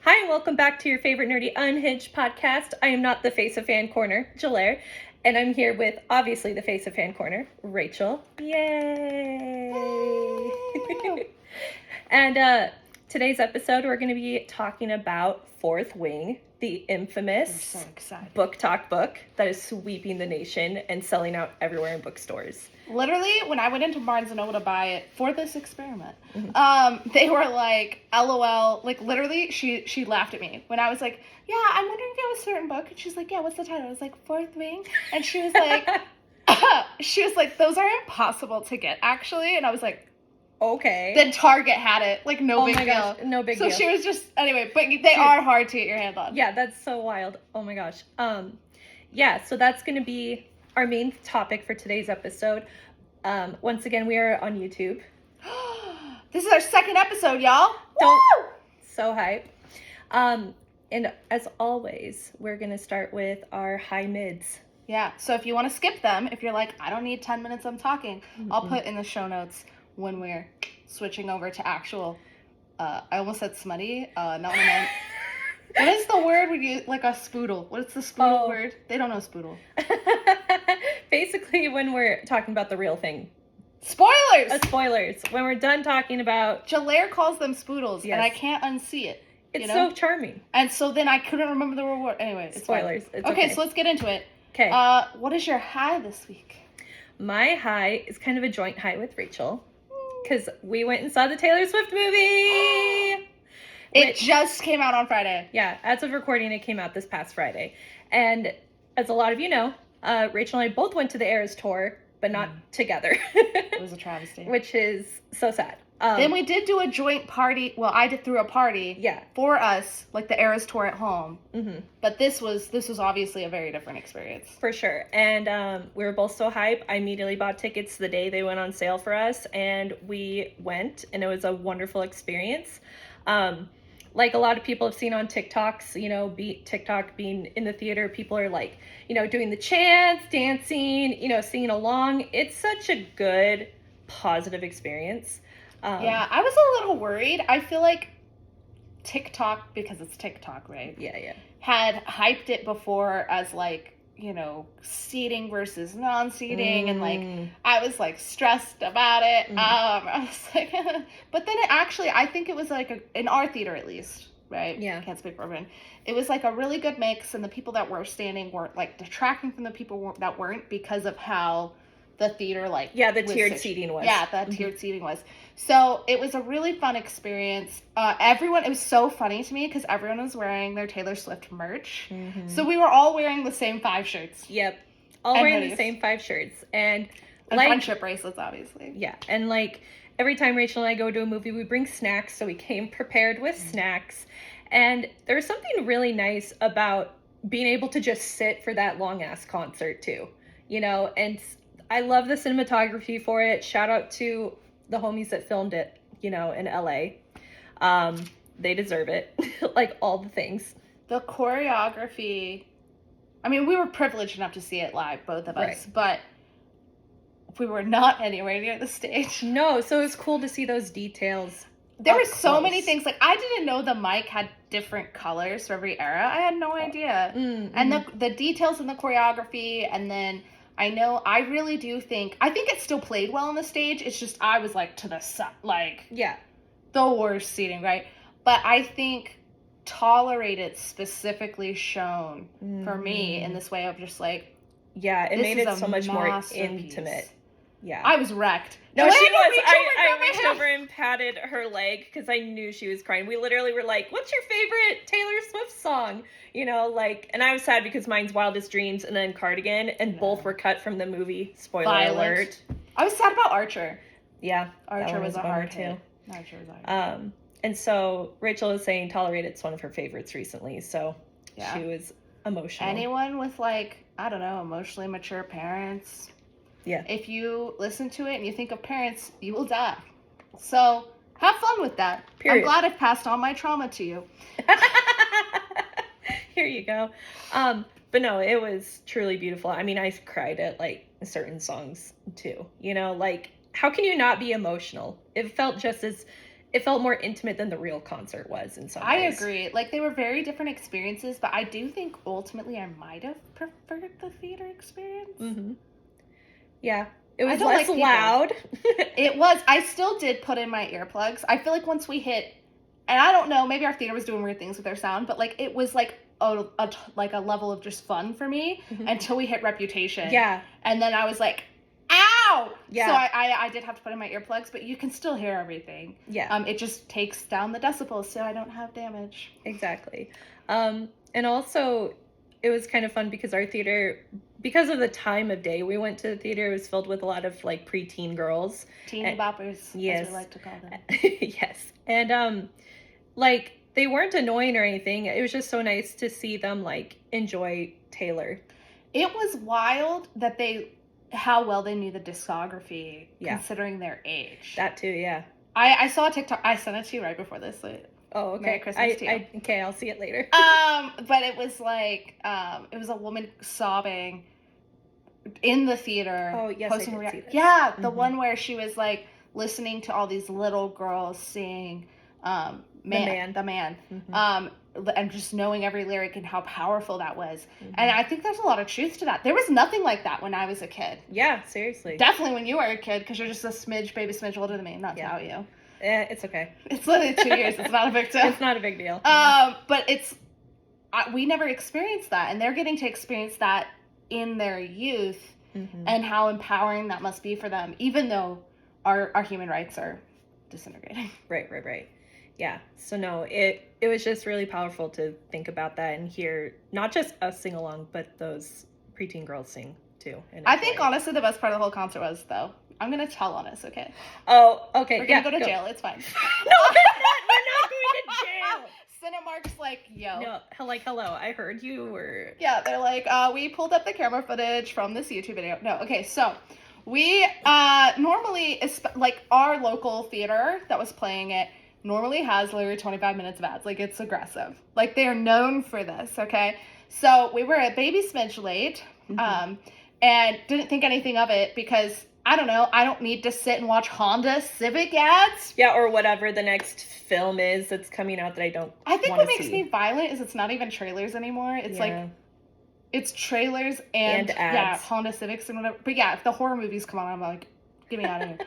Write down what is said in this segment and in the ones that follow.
Hi, and welcome back to your favorite nerdy unhinged podcast. I am not the face of FanCorner, Jelaire, and I'm here with, obviously, the face of FanCorner, Rachael. Yay! And today's episode, we're going to be talking about Fourth Wing, the infamous book talk book that is sweeping the nation and selling out everywhere in bookstores. Literally, when I went into Barnes & Noble to buy it for this experiment, they were like, LOL, like literally, she laughed at me when I was like, yeah, I'm wondering if you have a certain book. And she's like, yeah, what's the title? I was like, Fourth Wing. And she was like, those are impossible to get, actually. And I was like, okay. Then Target had it, like no big deal. Gosh, no big deal. So she was just, anyway, but they are hard to get your hand on. Yeah, that's so wild. Oh my gosh. Yeah, so that's going to be our main topic for today's episode. Once again, we are on YouTube. This is our second episode, y'all. Woo! So hype. And as always, we're going to start with our high mids. Yeah, so if you want to skip them, if you're like, I don't need 10 minutes, I'm talking, I'll put in the show notes when we're switching over to actual, I almost said smutty, not what I meant. What is the word when you, like a spoodle? What's the spoodle word? They don't know spoodle. Basically, when we're talking about the real thing. Spoilers! Spoilers. When we're done talking about... Jelaire calls them spoodles, yes. And I can't unsee it. It's so charming. And so then I couldn't remember the word. Anyway, it's spoilers. It's okay, so let's get into it. Okay. What is your high this week? My high is kind of a joint high with Rachael. Because we went and saw the Taylor Swift movie. It just came out on Friday. Yeah, as of recording, it came out this past Friday. And as a lot of you know, Rachael and I both went to the Eras tour, but not together. It was a travesty. Which is so sad. Then we did do a joint party. Well, I did through a party. Yeah. For us, like the Eras tour at home. Mm-hmm. But this was obviously a very different experience. For sure. And we were both so hyped. I immediately bought tickets the day they went on sale for us. And we went, and it was a wonderful experience. Like a lot of people have seen on TikToks, TikTok being in the theater, people are like, doing the chants, dancing, singing along. It's such a good, positive experience. Yeah, I was a little worried. I feel like TikTok, because it's TikTok, right? Yeah. Had hyped it before as like, seating versus non-seating. And like, I was like stressed about it. I was like, but then it actually, I think it was like in our theater at least, right? Yeah. Can't speak for everyone. It was like a really good mix. And the people that were standing weren't like detracting from the people that weren't, because of how the theater the tiered seating was. Yeah, the tiered seating was. So it was a really fun experience. It was so funny to me because everyone was wearing their Taylor Swift merch. So we were all wearing the same 5 shirts. Yep. All wearing the same 5 shirts. And friendship bracelets, obviously. Yeah. And every time Rachael and I go to a movie, we bring snacks. So we came prepared with snacks. And there's something really nice about being able to just sit for that long ass concert too. And I love the cinematography for it. Shout out to the homies that filmed it, in LA. They deserve it. All the things. The choreography. I mean, we were privileged enough to see it live, both of us, right. But we were not anywhere near the stage. No, so it was cool to see those details. There were so many things. I didn't know the mic had different colors for every era. I had no idea. And the details in the choreography, and then I really do think, I think it still played well on the stage. It's just, I was to the side, the worst seating, right? But I think Tolerated specifically shone for me in this way of just yeah, it made it so much more intimate. Yeah. I was wrecked. No, she was. I reached over and patted her leg because I knew she was crying. We literally were like, what's your favorite Taylor Swift song? And I was sad because mine's Wildest Dreams and then Cardigan, and both were cut from the movie. Spoiler alert. I was sad about Archer. Yeah. Archer was a hard hit. Archer was a hard hit. And so Rachael was saying Tolerated's one of her favorites recently, so she was emotional. Anyone with emotionally mature parents. Yeah. If you listen to it and you think of parents, you will die. So have fun with that. Period. I'm glad I've passed on my trauma to you. Here you go. But no, it was truly beautiful. I mean, I cried at certain songs too. How can you not be emotional? It felt just as it felt more intimate than the real concert was in some I ways. agree. Like, they were very different experiences, but I do think ultimately I might have preferred the theater experience. Mm-hmm. Yeah. It was don't less like loud. It was. I still did put in my earplugs. I feel like once we hit, and I don't know, maybe our theater was doing weird things with their sound, but like it was like a level of just fun for me until we hit Reputation. Yeah. And then I was like, ow! Yeah. So I did have to put in my earplugs, but you can still hear everything. Yeah. It just takes down the decibels so I don't have damage. Exactly. And also, it was kind of fun because our theater, because of the time of day we went to the theater, it was filled with a lot of like preteen girls. Teeny boppers, yes. as we like to call them. Yes. And like they weren't annoying or anything. It was just so nice to see them like enjoy Taylor. It was wild that how well they knew the discography, considering their age. That too, yeah. I saw a TikTok. I sent it to you right before this. Oh, okay. Merry Christmas to you. Okay, I'll see it later. But it was like, it was a woman sobbing in the theater. Oh, yes, I did see this. Yeah, the one where she was like listening to all these little girls sing, the man. And just knowing every lyric and how powerful that was. And I think there's a lot of truth to that. There was nothing like that when I was a kid. Yeah, seriously. Definitely when you were a kid, because you're just a baby smidge older than me, not to out you. It's okay. It's literally 2 years. It's not a big deal. It's not a big deal. But we never experienced that, and they're getting to experience that in their youth, and how empowering that must be for them, even though our human rights are disintegrating. Right. Yeah. So no, it was just really powerful to think about that and hear not just us sing along, but those preteen girls sing too. I think honestly the best part of the whole concert was, though, I'm gonna tell on us, okay? Oh, okay. We're gonna go to jail. It's fine. No, we're not going to jail. Cinemark's like, yo. No, like, hello. I heard you were. Yeah, they're like, we pulled up the camera footage from this YouTube video. No, okay, so we normally, like, our local theater that was playing it normally has literally 25 minutes of ads. Like, it's aggressive. Like, they're known for this, okay? So we were a baby smidge late, and didn't think anything of it because, I don't know, I don't need to sit and watch Honda Civic ads. Yeah, or whatever the next film is that's coming out that I don't I think what makes me violent is it's not even trailers anymore. It's like, it's trailers and ads. Yeah, Honda Civics and whatever. But yeah, if the horror movies come on, I'm like, get me out of here.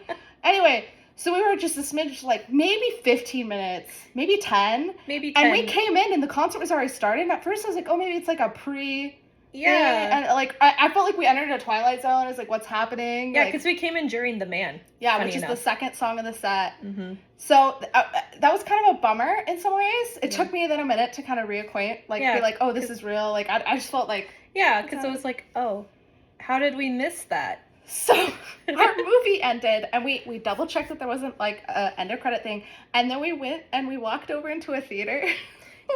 Anyway, so we were just a smidge, like, maybe 15 minutes, maybe 10. Maybe 10. And we came in and the concert was already started. And at first I was like, oh, maybe it's like a Yeah. And like, I felt like we entered a Twilight Zone. I was like, what's happening? Yeah, because we came in during The Man. Yeah, which is the second song of the set. So that was kind of a bummer in some ways. It took me then a minute to kind of reacquaint, like, be like, oh, this is real. Like, I just felt like... Yeah, because it was like, oh, how did we miss that? So our movie ended, and we double checked that there wasn't like a end of credit thing, and then we went and we walked over into a theater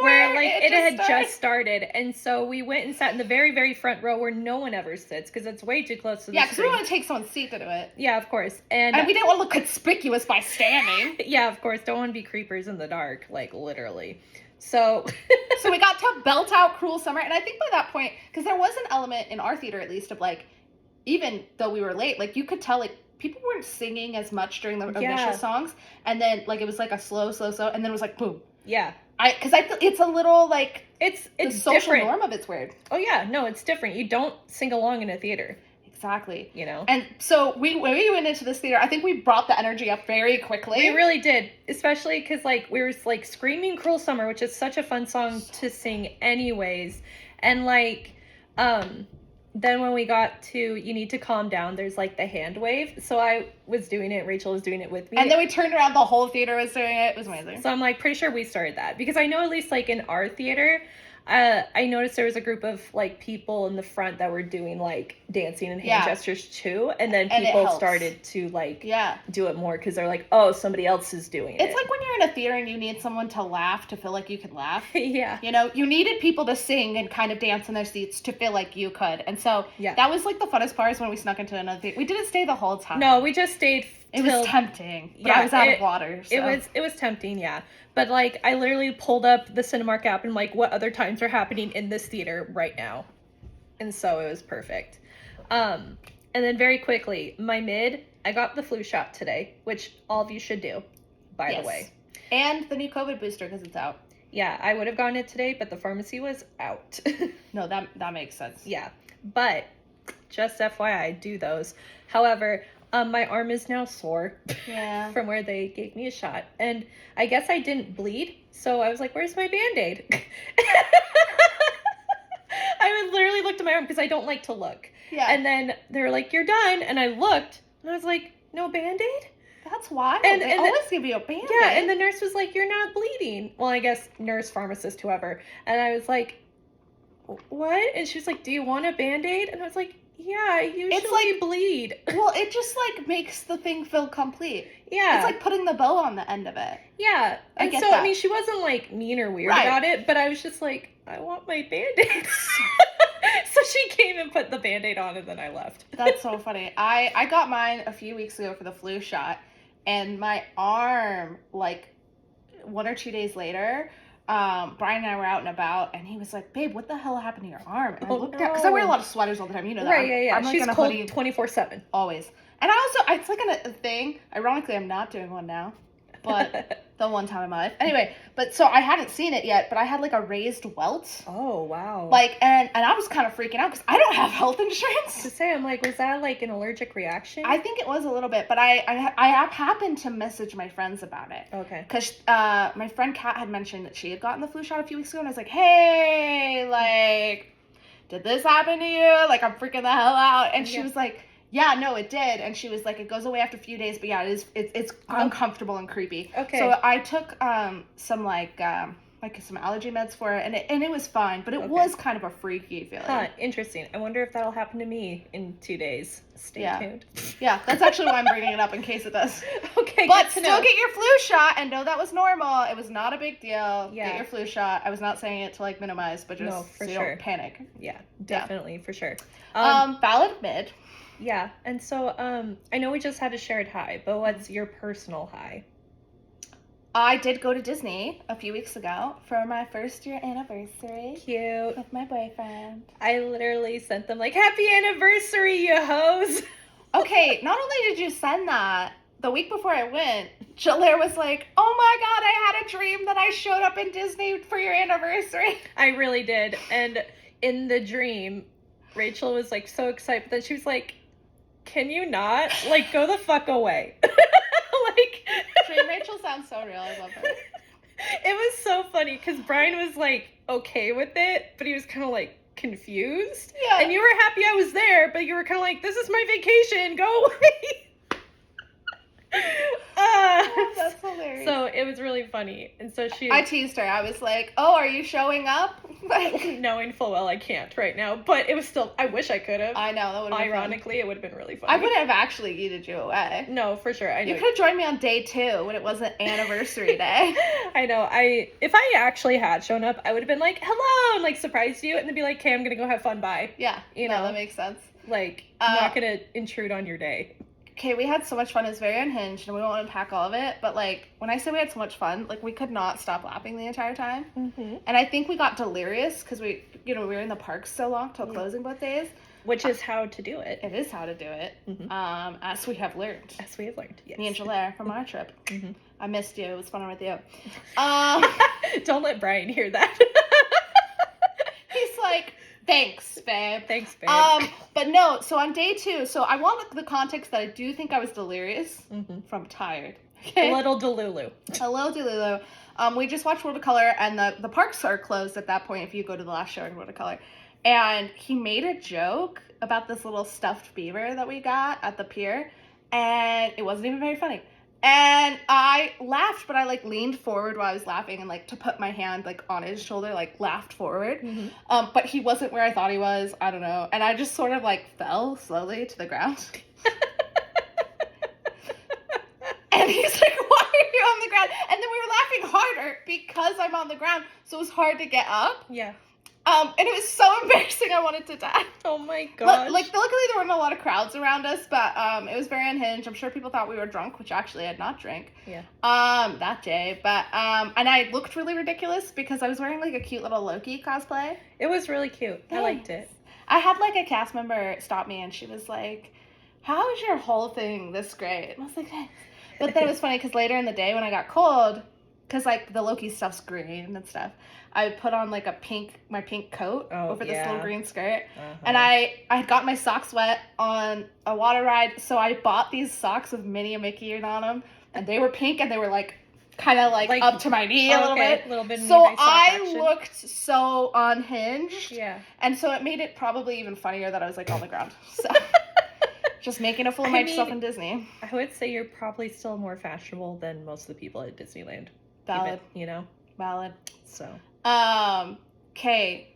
where like it had just started, and so we went and sat in the very, very front row where no one ever sits because it's way too close to the screen. Because we want to take someone's seat to do it. Yeah, of course, and we didn't want to look conspicuous by standing. Yeah, of course, don't want to be creepers in the dark, like literally. So we got to belt out Cruel Summer, and I think by that point, because there was an element in our theater at least of like, even though we were late, like, you could tell, like, people weren't singing as much during the initial songs, and then, like, it was, like, a slow, and then it was, like, boom. Yeah. Because I feel it's a little, like, it's the social norm of it's weird. Oh, yeah, no, it's different. You don't sing along in a theater. Exactly. You know? And so when we went into this theater, I think we brought the energy up very quickly. We really did, especially because, like, we were, like, screaming Cruel Summer, which is such a fun song to sing anyways, and, like, then when we got to You Need to Calm Down, there's like the hand wave. So I was doing it, Rachel was doing it with me. And then we turned around, the whole theater was doing it. It was amazing. So I'm like pretty sure we started that. Because I know at least like in our theater, I noticed there was a group of like people in the front that were doing like dancing and hand gestures too. And then people started to like do it more because they're like, oh, somebody else is doing it. It's like when you're in a theater and you need someone to laugh to feel like you can laugh. Yeah. You know, you needed people to sing and kind of dance in their seats to feel like you could. And so that was like the funnest part is when we snuck into another theater. We didn't stay the whole time. No, we just stayed. It was tempting. But I was out of water. So. It was tempting, yeah. But like I literally pulled up the Cinemark app and like what other times are happening in this theater right now. And so it was perfect. And then very quickly, I got the flu shot today, which all of you should do, by the way. And the new COVID booster because it's out. Yeah, I would have gotten it today, but the pharmacy was out. No, that makes sense. Yeah, but just FYI, do those. However, my arm is now sore. Yeah. From where they gave me a shot, and I guess I didn't bleed, so I was like, "Where's my Band-Aid?" I would literally look to my arm because I don't like to look. Yeah. And then they were like, "You're done," and I looked, and I was like, "No Band-Aid?" That's wild. And they always give you a Band-Aid. Yeah, and the nurse was like, "You're not bleeding." Well, I guess nurse, pharmacist, whoever. And I was like, "What?" And she was like, "Do you want a Band-Aid?" And I was like, "Yeah, I usually bleed." Well, it just like makes the thing feel complete. Yeah. It's like putting the bow on the end of it. Yeah. And so, I mean, she wasn't like mean or weird about it, but I was just like, I want my Band-Aids. So she came and put the Band-Aid on, and then I left. That's so funny. I got mine a few weeks ago for the flu shot, and my arm, like 1 or 2 days later, Brian and I were out and about, and he was like, "Babe, what the hell happened to your arm?" And I looked at, because I wear a lot of sweaters all the time, you know that. Right, yeah. I'm like she's in a cold hoodie 24/7. always. And I also, it's like a thing. Ironically, I'm not doing one now, but the one time in my life. Anyway, but so I hadn't seen it yet, but I had like a raised welt. Oh, wow. Like, and I was kind of freaking out because I don't have health insurance. To say, I'm like, was that like an allergic reaction? I think it was a little bit, but I have happened to message my friends about it. Okay. Because my friend Kat had mentioned that she had gotten the flu shot a few weeks ago, and I was like, "Hey, like, did this happen to you? Like, I'm freaking the hell out." And she was like, "Yeah, no, it did." And she was like, "It goes away after a few days, but yeah, it's uncomfortable and creepy." Okay. So I took some some allergy meds for it, and it was fine, but it was kind of a freaky feeling. Huh, interesting. I wonder if that'll happen to me in 2 days. Stay tuned. Yeah, that's actually why I'm bringing it up, in case it does. Okay, but still get your flu shot and know that was normal. It was not a big deal. Yeah. Get your flu shot. I was not saying it to like minimize, but just so you don't panic. Yeah, definitely, for sure. Valid mid. Yeah, and so I know we just had a shared high, but what's your personal high? I did go to Disney a few weeks ago for my first year anniversary. Cute. With my boyfriend. I literally sent them like, "Happy anniversary, you hoes." Okay, not only did you send that, the week before I went, Jelaire was like, "Oh my god, I had a dream that I showed up in Disney for your anniversary." I really did. And in the dream, Rachael was like so excited, but then she was like, "Can you not? Like, go the fuck away." Like, Dream Rachael sounds so real. I love her. It was so funny because Brian was like okay with it, but he was kind of like confused. Yeah. And you were happy I was there, but you were kind of like, "This is my vacation. Go away." That's hilarious. So it was really funny. And so I teased her. I was like, "Oh, are you showing up?" Knowing full well I can't right now, but it was still, I wish I could have. I know, that would have been Ironically, it would have been really funny. I wouldn't have actually yeeted you away. No, for sure. I know. You could have joined me on day 2 when it wasn't anniversary day. I know. If I actually had shown up, I would have been like, "Hello," and like surprised you, and then be like, "Okay, I'm gonna go have fun. Bye." Yeah, you know, that makes sense. Like, I'm not gonna intrude on your day. Okay, we had so much fun. It was very unhinged, and we won't unpack all of it. But like, when I say we had so much fun, like we could not stop laughing the entire time. Mm-hmm. And I think we got delirious because we were in the parks so long till closing both days. Which is how to do it. It is how to do it. Mm-hmm. As we have learned. As we have learned. Yes. Me and Jelaire from our trip. Mm-hmm. I missed you. It was fun with you. Don't let Brian hear that. He's like, "Thanks, babe." Thanks, babe. But no, so on day 2, so I want the context that I do think I was delirious from tired. Okay? A little Delulu. Hello, Delulu. We just watched World of Color, and the parks are closed at that point if you go to the last show in World of Color. And he made a joke about this little stuffed beaver that we got at the pier, and it wasn't even very funny. And I laughed, but I like leaned forward while I was laughing and like to put my hand like on his shoulder, like laughed forward. But he wasn't where I thought he was. I don't know. And I just sort of like fell slowly to the ground. And he's like, "Why are you on the ground?" And then we were laughing harder because I'm on the ground. So it was hard to get up. Yeah. And it was so embarrassing. I wanted to die. Oh my god. Like, luckily there weren't a lot of crowds around us, but it was very unhinged. I'm sure people thought we were drunk, which actually I had not drank. Yeah. That day, but and I looked really ridiculous because I was wearing like a cute little Loki cosplay. It was really cute. Thanks. I liked it. I had like a cast member stop me and she was like, "How is your whole thing this great?" And I was like, "Thanks." But then it was funny because later in the day when I got cold, because like the Loki stuff's green and stuff. I put on like my pink coat over this little green skirt, and I had got my socks wet on a water ride, so I bought these socks with Minnie and Mickey on them, and they were pink, and they were like kind of like up to my knee a little bit. So I looked so unhinged. Yeah, and so it made it probably even funnier that I was like on the ground. So just making a fool of myself in Disney. I would say you're probably still more fashionable than most of the people at Disneyland. Valid. Even, you know? Valid. So. Okay.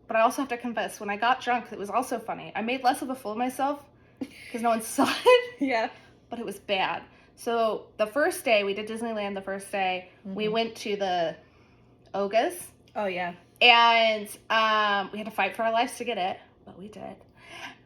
But I also have to confess, when I got drunk, it was also funny. I made less of a fool of myself because no one saw it. Yeah. But it was bad. So the first day, we did Disneyland the first day. We went to the Ogas. Oh, yeah. And we had to fight for our lives to get it, but we did.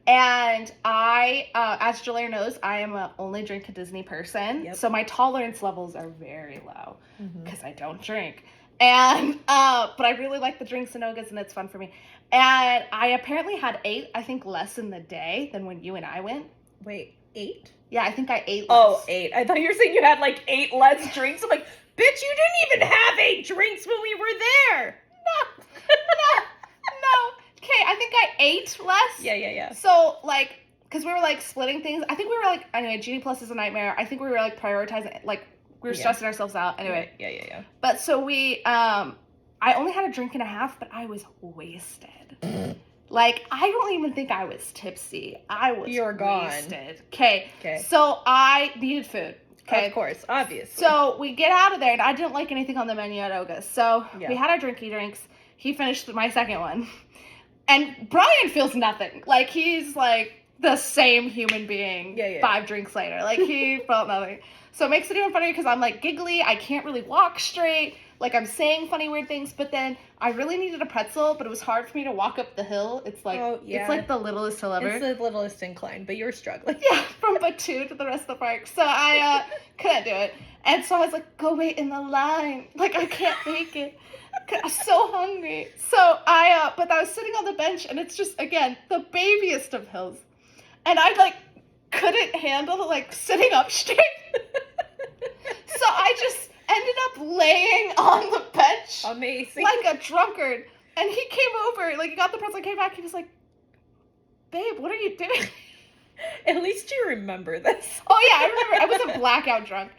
And I, as Jelaire knows, I am a only drink a Disney person. Yep. So my tolerance levels are very low because I don't drink. And, but I really like the drinks and Ogas, and it's fun for me. And I apparently had 8, I think, less in the day than when you and I went. Wait, 8? Yeah, I think I ate less. Oh, 8. I thought you were saying you had like 8 less drinks. I'm like, bitch, you didn't even have 8 drinks when we were there. No. Okay, I think I ate less. Yeah. So, like, because we were, like, splitting things. I think we were, like, anyway, Genie Plus is a nightmare. I think we were, like, prioritizing, like, we were stressing ourselves out. Anyway. Yeah. But so we, I only had a drink and a half, but I was wasted. Like, I don't even think I was tipsy. I was wasted. Okay. So I needed food. Okay. Of course, obviously. So we get out of there, and I didn't like anything on the menu at Oga's. So we had our drinks. He finished my second one. And Brian feels nothing. Like, he's, like, the same human being 5 drinks later. Like, he felt nothing. So it makes it even funnier because I'm, like, giggly. I can't really walk straight. Like, I'm saying funny, weird things. But then I really needed a pretzel, but it was hard for me to walk up the hill. It's, like, it's, like, the littlest hill ever. It's the littlest incline, but you were struggling. Yeah, from Batu to the rest of the park. So I couldn't do it. And so I was like, go wait in the line. Like, I can't make it. I'm so hungry. So but I was sitting on the bench, and it's just, again, the babiest of hills. And I, like, couldn't handle, like, sitting up straight. So I just ended up laying on the bench. Amazing. Like a drunkard. And he came over, like, he got the pretzel, came back, he was like, babe, what are you doing? At least you remember this. Oh, yeah, I remember. I was a blackout drunk.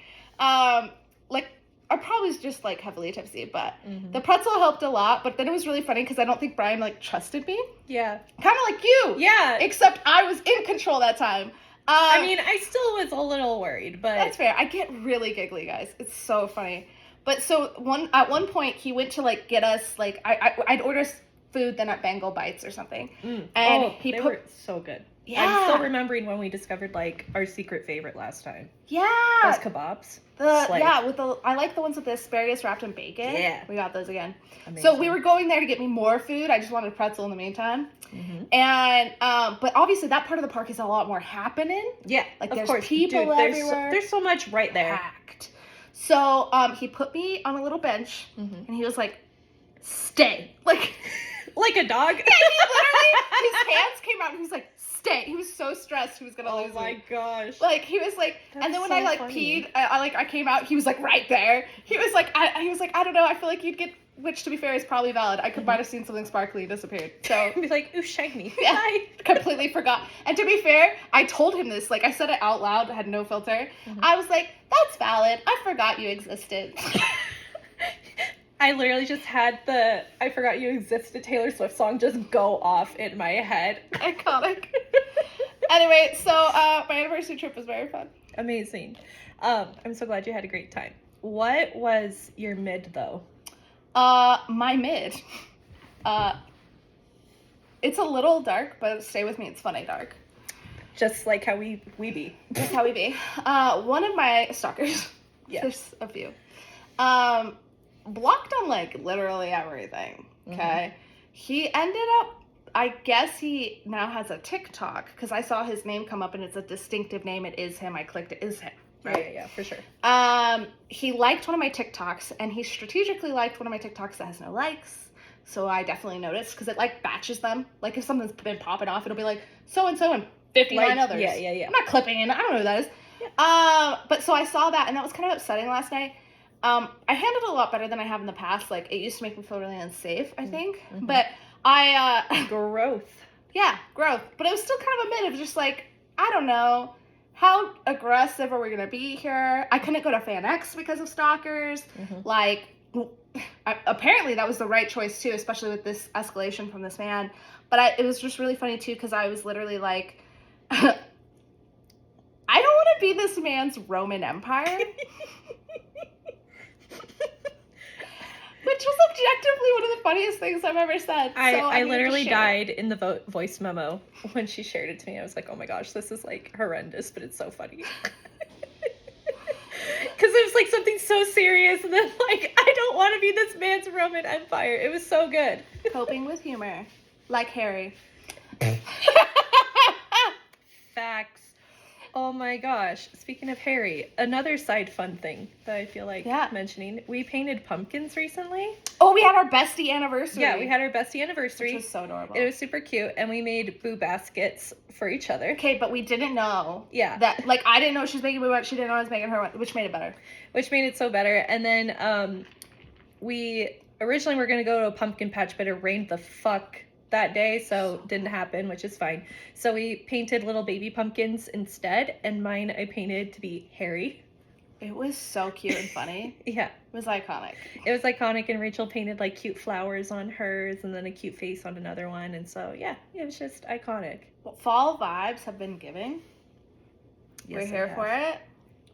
Like, I probably was just, like, heavily tipsy, but the pretzel helped a lot. But then it was really funny because I don't think Brian, like, trusted me. Yeah. Kind of like you. Yeah. Except I was in control that time. I mean, I still was a little worried, but... That's fair. I get really giggly, guys. It's so funny. But so, at one point, he went to, like, get us, like, I'd order food then at Bengal Bites or something. And they were so good. Yeah. I'm still remembering when we discovered, like, our secret favorite last time. Yeah. Those kebabs. I like the ones with the asparagus wrapped in bacon. Yeah. We got those again. Amazing. So we were going there to get me more food. I just wanted a pretzel in the meantime. And, but obviously that part of the park is a lot more happening. Yeah. Like, there's people everywhere. There's so much right there. Packed. So, he put me on a little bench, and he was like, stay. Like a dog? Yeah, he literally, his hands came out, and he was like, stay. He was so stressed he was gonna lose me. Oh my gosh. Like, he was like, and then when I, like, funny. Peed, I came out, he was, like, right there. He was like, I don't know, I feel like you'd get, which, to be fair, is probably valid. I might have seen something sparkly and disappeared. So. Be like, ooh, shiny. Yeah. I completely forgot. And to be fair, I told him this. Like, I said it out loud, had no filter. I was like, that's valid. I forgot you existed. I literally just had the I Forgot You Existed Taylor Swift song just go off in my head. Iconic. Anyway, so my anniversary trip was very fun. Amazing. I'm so glad you had a great time. What was your mid, though? My mid. It's a little dark, but stay with me, it's funny dark. Just like how we be. Just how we be. One of my stalkers, there's a few, blocked on, like, literally everything, okay? He ended up, I guess he now has a TikTok, because I saw his name come up, and it's a distinctive name. It is him. I clicked it. Is him, right? Yeah, for sure. He liked one of my TikToks, and he strategically liked one of my TikToks that has no likes, so I definitely noticed, because it, like, batches them. Like, if something's been popping off, it'll be like, so-and-so and 59 others. Yeah. I'm not clipping it. I don't know who that is. Yeah. But so I saw that, and that was kind of upsetting last night. I handled it a lot better than I have in the past. Like, it used to make me feel really unsafe, I think. Mm-hmm. But I, Growth. yeah, growth. But it was still kind of a bit of just like, I don't know, how aggressive are we going to be here? I couldn't go to FanX because of stalkers. Mm-hmm. Like, apparently that was the right choice too, especially with this escalation from this man. But it was just really funny too, because I was literally like, I don't want to be this man's Roman Empire. Which was objectively one of the funniest things I've ever said. I literally died in the voice memo when she shared it to me. I was like, oh my gosh, this is like horrendous, but it's so funny. Because it was like something so serious, and then like, I don't want to be this man's Roman Empire. It was so good. Coping with humor. Like Harry. Facts. Oh my gosh. Speaking of Harry, another side fun thing that I feel like mentioning. We painted pumpkins recently. Oh, we had our bestie anniversary. Yeah, we had our bestie anniversary. Which was so adorable. It was super cute, and we made boo baskets for each other. Okay, but we didn't know. Yeah. That, like, I didn't know she was making boo baskets. She didn't know I was making her one, which made it better. Which made it so better. And then we originally were going to go to a pumpkin patch, but it rained the fuck that day, so didn't happen, which is fine. So we painted little baby pumpkins instead, and mine I painted to be Harry. It was so cute and funny. Yeah. It was iconic. It was iconic, and Rachael painted like cute flowers on hers and then a cute face on another one, and so yeah, it was just iconic. Well, fall vibes have been giving. Yes, we're here for it.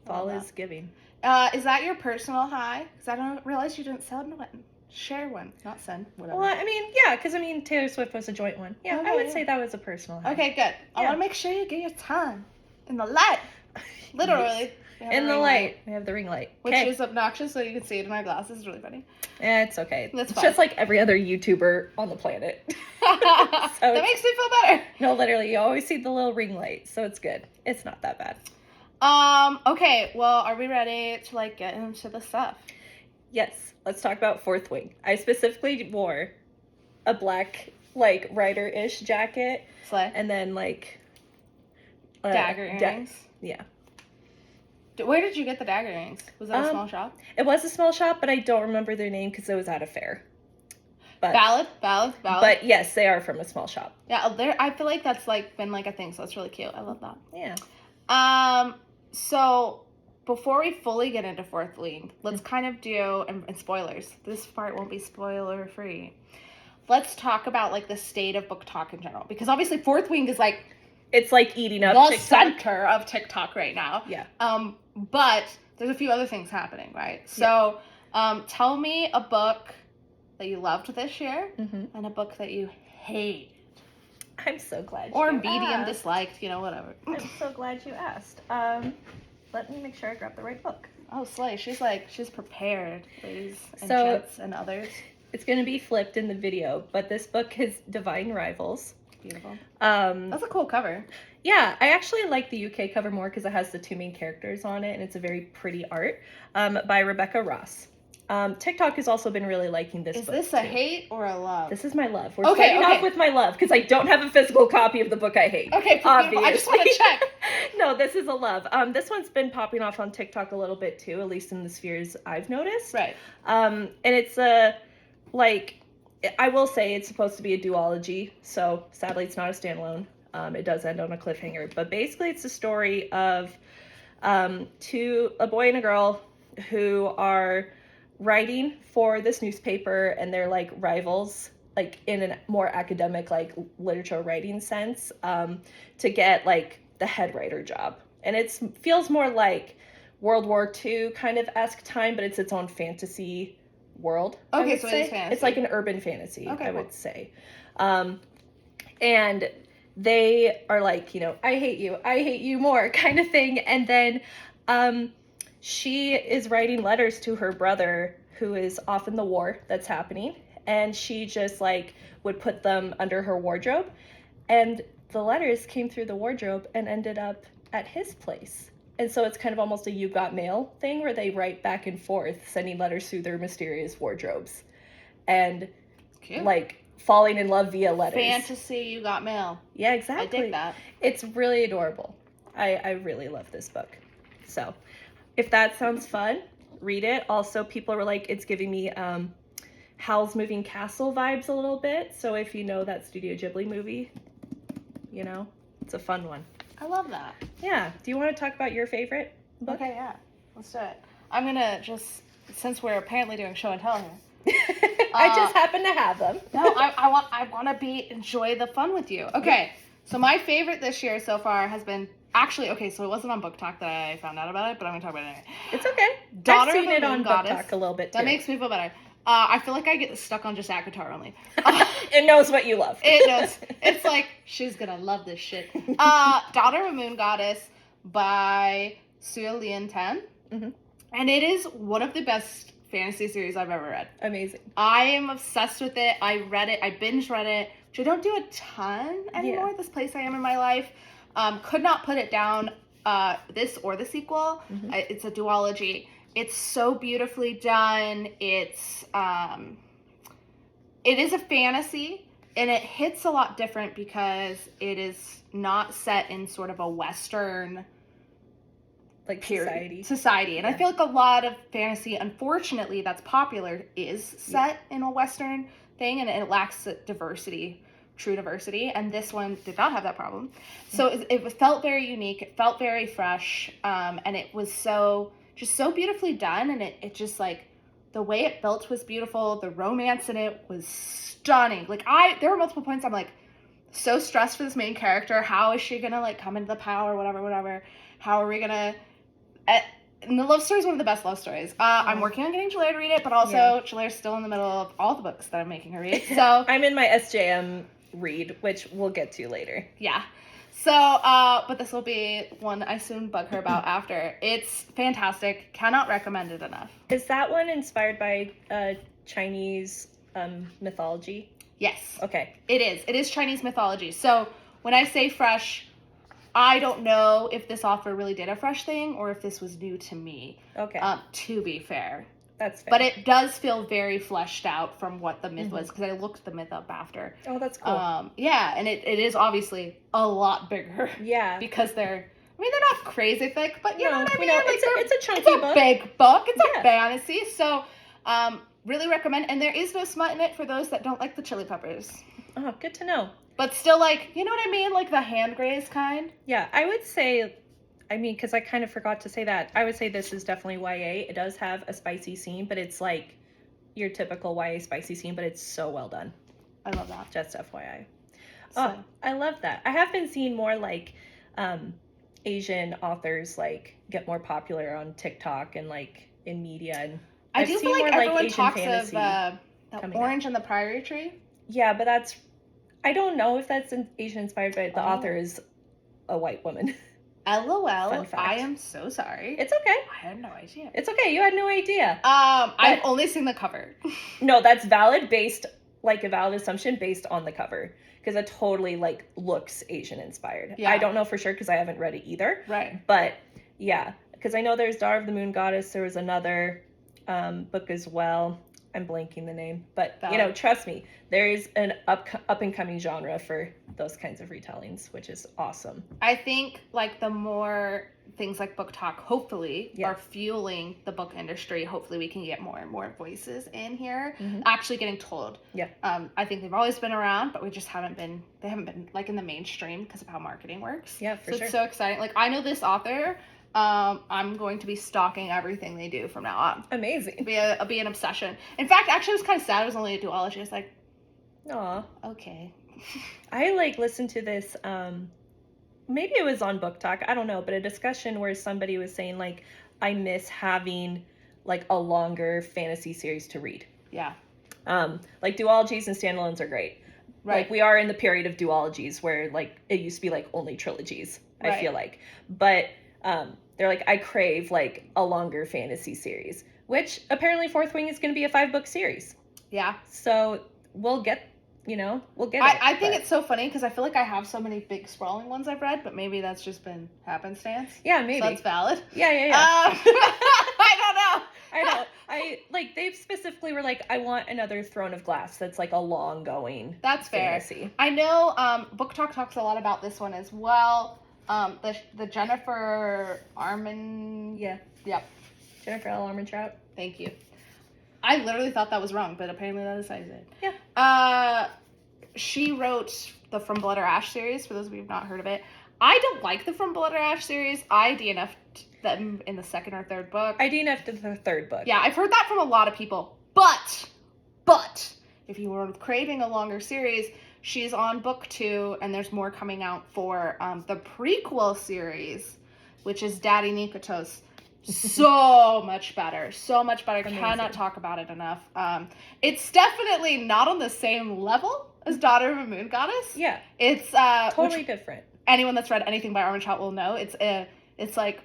Fall is giving. Is that your personal high? Because I don't realize you didn't send one. Share one, not send. Whatever. Well, I mean, yeah, because I mean, Taylor Swift was a joint one. Yeah, okay, I would say that was a personal high. Okay, good. I want to make sure you get your time in the light. Literally. In the light. We have the ring light. Which is obnoxious, so you can see it in my glasses. It's really funny. It's okay. That's fine. Just like every other YouTuber on the planet. That makes me feel better. No, literally, you always see the little ring light, so it's good. It's not that bad. Okay, well, are we ready to, like, get into the stuff? Yes. Let's talk about Fourth Wing. I specifically wore a black, like, rider-ish jacket. Slay. And then, like... dagger earrings? Yeah. Where did you get the dagger earrings? Was that a small shop? It was a small shop, but I don't remember their name because it was at a fair. But, valid. But yes, they are from a small shop. Yeah, I feel like that's, like, been, like, a thing, so it's really cute. I love that. Yeah. So... Before we fully get into Fourth Wing, let's kind of do, and spoilers, this part won't be spoiler free. Let's talk about, like, the state of book talk in general. Because obviously Fourth Wing is, like... It's, like, eating up the TikTok. center of TikTok right now. Yeah. But there's a few other things happening, right? So, tell me a book that you loved this year and a book that you hate. I'm so glad or you medium asked. Disliked, you know, whatever. I'm so glad you asked. Let me make sure I grab the right book. Oh, slay. She's prepared, ladies and So, gents and others. It's going to be flipped in the video, but this book is Divine Rivals. Beautiful. That's a cool cover. Yeah, I actually like the UK cover more because it has the two main characters on it, and it's a very pretty art by Rebecca Yarros. TikTok has also been really liking this book. Is this a hate or a love? This is my love. We're starting off with my love because I don't have a physical copy of the book I hate. Okay, obviously. I just want to check. No, this is a love. This one's been popping off on TikTok a little bit too, at least in the spheres I've noticed. Right. And it's a, like, I will say it's supposed to be a duology, so sadly it's not a standalone. It does end on a cliffhanger, but basically it's a story of a boy and a girl who are writing for this newspaper, and they're like rivals, like in a more academic, like literature writing sense, to get like the head writer job. And it feels more like World War II kind of esque time, but it's its own fantasy world. Okay, so it's fantasy. It's like an urban fantasy, I would say. And they are like, you know, I hate you more kind of thing. And then she is writing letters to her brother who is off in the war that's happening. And she just like would put them under her wardrobe. And the letters came through the wardrobe and ended up at his place. And so it's kind of almost a You Got Mail thing where they write back and forth, sending letters through their mysterious wardrobes. And like falling in love via letters. Fantasy, You Got Mail. Yeah, exactly. I dig that. It's really adorable. I really love this book. So if that sounds fun, read it. Also, people were like, it's giving me Howl's Moving Castle vibes a little bit. So if you know that Studio Ghibli movie, you know, it's a fun one. I love that. Yeah. Do you want to talk about your favorite book? Okay, yeah. Let's do it. I'm going to just, since we're apparently doing show and tell here. I just happen to have them. No, I want to enjoy the fun with you. Okay, so my favorite this year so far has been, actually, okay, so it wasn't on Book Talk that I found out about it, but I'm going to talk about it anyway. It's okay. Daughter I've seen of a it Moon on Goddess. Book Talk a little bit too. That makes me feel better. I feel like I get stuck on just ACOTAR only. It knows what you love. It knows. It's like, she's gonna love this shit. Daughter of a Moon Goddess by Lynn. Mm-hmm. And it is one of the best fantasy series I've ever read. Amazing. I am obsessed with it. I read it. I binge read it, which I don't do a ton anymore at this place I am in my life. Could not put it down, this or the sequel. Mm-hmm. It's a duology. It's so beautifully done. It is a fantasy, and it hits a lot different because it is not set in sort of a Western like society. And I feel like a lot of fantasy, unfortunately, that's popular is set in a Western thing, and it lacks diversity, true diversity. And this one did not have that problem. So it felt very unique. It felt very fresh. And it was just so beautifully done. And it just like, the way it built was beautiful. The romance in it was stunning. Like there were multiple points I'm like so stressed for this main character. How is she gonna like come into the power, whatever. How are we gonna, and the love story is one of the best love stories. I'm working on getting Jelaire to read it, but also Jelaire's still in the middle of all the books that I'm making her read. So I'm in my SJM read, which we'll get to later. Yeah. So, but this will be one I soon bug her about after. It's fantastic. Cannot recommend it enough. Is that one inspired by Chinese mythology? Yes. Okay. It is. It is Chinese mythology. So when I say fresh, I don't know if this author really did a fresh thing or if this was new to me. Okay. To be fair. That's fair. But it does feel very fleshed out from what the myth was, because I looked the myth up after. Oh, that's cool. Yeah, and it is obviously a lot bigger. Yeah. Because they're not crazy thick, but you know what I mean? Like it's a chunky book. It's a big book. It's a fantasy. So, really recommend. And there is no smut in it for those that don't like the chili peppers. Oh, good to know. But still, like, you know what I mean? Like the hand grazed kind. Yeah, I would say, because I kind of forgot to say that, I would say this is definitely YA. It does have a spicy scene, but it's like your typical YA spicy scene, but it's so well done. I love that. Just FYI. Oh, I love that. I have been seeing more like Asian authors like get more popular on TikTok and like in media, and I do feel like everyone talks of the Orange and the Priory Tree. Yeah, but I don't know if that's Asian inspired, but the author is a white woman. LOL. I am so sorry. It's okay. I had no idea. It's okay. You had no idea. I've only seen the cover. No, that's valid, a valid assumption based on the cover. Because it totally like looks Asian inspired. Yeah. I don't know for sure because I haven't read it either. Right. But yeah, because I know there's Daughter of the Moon Goddess. There was another book as well. I'm blanking the name, but trust me, there is an up and coming genre for those kinds of retellings, which is awesome. I think like the more things like Book Talk hopefully are fueling the book industry. Hopefully we can get more and more voices in here actually getting told. Yeah. I think they've always been around, but they haven't been like in the mainstream because of how marketing works. Yeah, for sure. It's so exciting. Like I know this author. I'm going to be stalking everything they do from now on. Amazing. It'll be an obsession. In fact, actually, it was kind of sad. It was only a duology. I was like, aw, okay. I like listened to this. Maybe it was on Book Talk. I don't know, but a discussion where somebody was saying like, I miss having like a longer fantasy series to read. Yeah. Like duologies and standalones are great. Right. Like we are in the period of duologies where like it used to be like only trilogies. Right. I feel like, but. They're like, I crave like a longer fantasy series, which apparently Fourth Wing is going to be a 5-book series. Yeah. So we'll get it. I think it's so funny because I feel like I have so many big sprawling ones I've read, but maybe that's just been happenstance. Yeah, maybe. So that's valid. Yeah. I don't know. They specifically were like, I want another Throne of Glass that's like a long going. That's fantasy. Fair. I know Book Talk talks a lot about this one as well. The Jennifer Yep. Jennifer L. Armentrout. Thank you. I literally thought that was wrong, but apparently that is how I said it. Yeah. She wrote the From Blood or Ash series, for those of you who have not heard of it. I don't like the From Blood or Ash series. I DNF'd them in the second or third book. I DNF'd in the third book. Yeah, I've heard that from a lot of people. But, if you were craving a longer series, she's on book 2, and there's more coming out for the prequel series, which is Daddy Nikotos. So much better. So much better. Amazing. Cannot talk about it enough. It's definitely not on the same level as Daughter of a Moon Goddess. Yeah. It's totally different. Anyone that's read anything by Armentrout will know. It's like,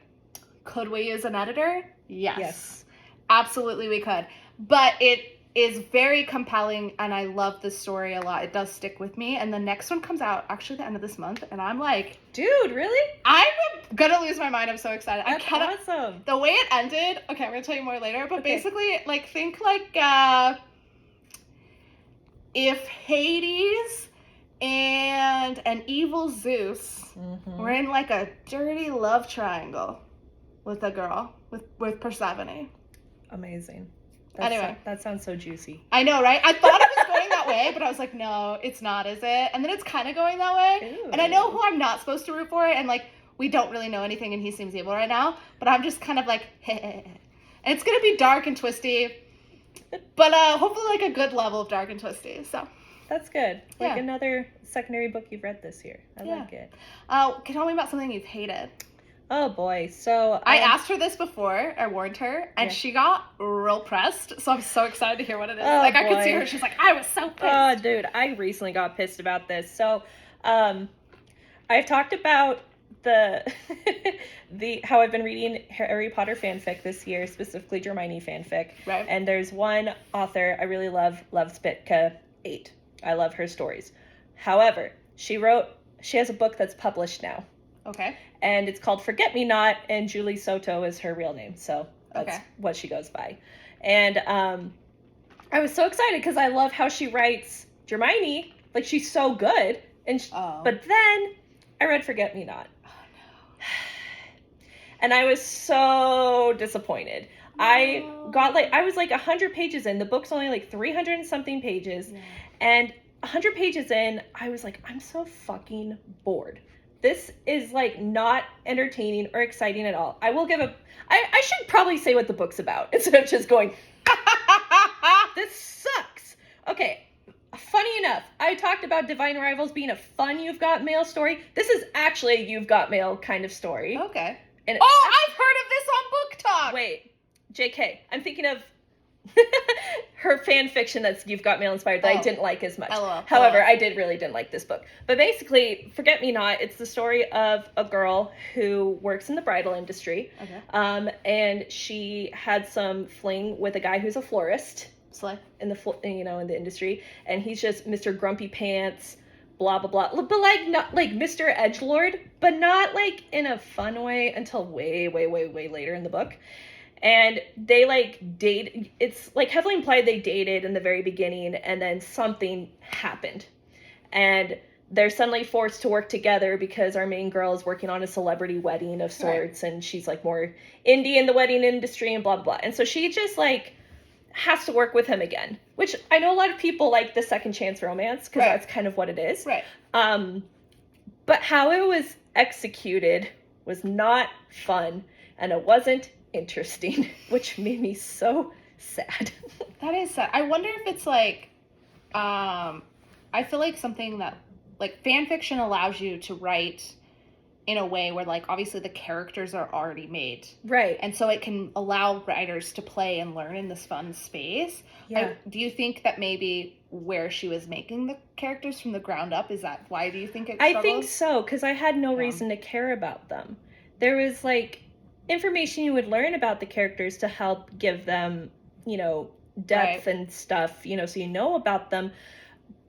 could we use an editor? Yes. Absolutely we could. But it is very compelling, and I love this story a lot. It does stick with me. And the next one comes out actually the end of this month, and I'm like, dude, really? I'm gonna lose my mind. I'm so excited. That's awesome. The way it ended, okay, I'm gonna tell you more later, but basically, like, think like if Hades and an evil Zeus were in like a dirty love triangle with a girl, with Persephone. Amazing. Anyway. That sounds so juicy. I know, right? I thought it was going that way, but I was like, no, it's not, is it? And then it's kind of going that way. Ooh. And I know who I'm not supposed to root for, and like, we don't really know anything, and he seems evil right now, but I'm just kind of like, and it's gonna be dark and twisty, but hopefully like a good level of dark and twisty, so. That's good. Like another secondary book you've read this year. I like it. Tell me about something you've hated. Oh boy. So I asked her this before, I warned her, and she got real pressed, so I'm so excited to hear what it is. Oh, like, I could see her, she's like, I was so pissed. Oh, dude, I recently got pissed about this. So, I've talked about the how I've been reading Harry Potter fanfic this year, specifically Hermione fanfic. Right. And there's one author I really love Spitka 8. I love her stories. However, she has a book that's published now. Okay. And it's called Forget Me Not, and Julie Soto is her real name. So that's what she goes by. And I was so excited because I love how she writes Hermione. Like, she's so good. And but then I read Forget Me Not. Oh, no. And I was so disappointed. No. I was like 100 pages in. The book's only like 300 and something pages. Yeah. And 100 pages in, I was like, I'm so fucking bored. This is like not entertaining or exciting at all. I should probably say what the book's about instead of just going, this sucks. Okay. Funny enough, I talked about Divine Rivals being a fun You've Got Mail story. This is actually a You've Got Mail kind of story. Okay. And I've heard of this on Book Talk. Wait, JK. I'm thinking of her fan fiction that's You've Got Mail inspired that I didn't like as much. However, I didn't like this book. But basically, Forget Me Not, it's the story of a girl who works in the bridal industry. Okay. And she had some fling with a guy who's a florist. Slay. In the industry, and he's just Mr. Grumpy Pants, blah blah blah, but like not like Mr. Edgelord, but not like in a fun way until way later in the book. And they like date. It's like heavily implied they dated in the very beginning, and then something happened, and they're suddenly forced to work together because our main girl is working on a celebrity wedding of sorts, and she's like more indie in the wedding industry and blah blah blah. And so she just like has to work with him again, which I know a lot of people like the second chance romance because that's kind of what it is. Right. But how it was executed was not fun, and it wasn't interesting, which made me so sad. That is sad. I wonder if it's like, I feel like something that, like, fan fiction allows you to write in a way where, like, obviously the characters are already made. Right. And so it can allow writers to play and learn in this fun space. Yeah. Do you think that maybe where she was making the characters from the ground up, is that why do you think it struggled? I think so, because I had no reason to care about them. There was, like, information you would learn about the characters to help give them, depth and stuff, so you know about them.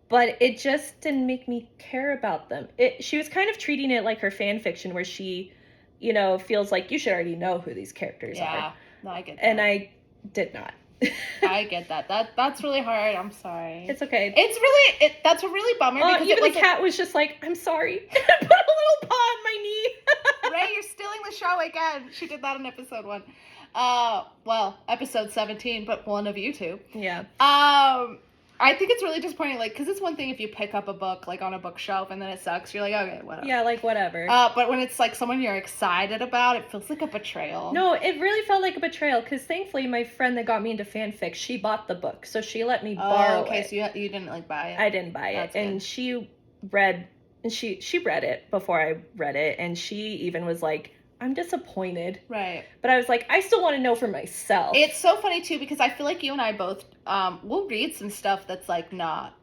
But it just didn't make me care about them. She was kind of treating it like her fan fiction where she, feels like you should already know who these characters are. Yeah, no, I get that. And I did not. I get that. That's really hard. I'm sorry. It's okay. That's a really bummer. Because even the cat was just like, I'm sorry. Put a little paw on my knee. Ray, you're stealing the show again. She did that in episode 1. Well, episode 17, but one of you two. Yeah. I think it's really disappointing, like, because it's one thing if you pick up a book, like, on a bookshelf and then it sucks, you're like, okay, whatever. Yeah, like, whatever. But when it's, like, someone you're excited about, it feels like a betrayal. No, it really felt like a betrayal, because thankfully my friend that got me into fanfic, she bought the book, so she let me borrow it. Okay, so you didn't, like, buy it? I didn't buy it. That's and good. she read it before I read it, and she even was like, I'm disappointed. Right. But I was like, I still want to know for myself. It's so funny, too, because I feel like you and I both, we'll read some stuff that's, like, not,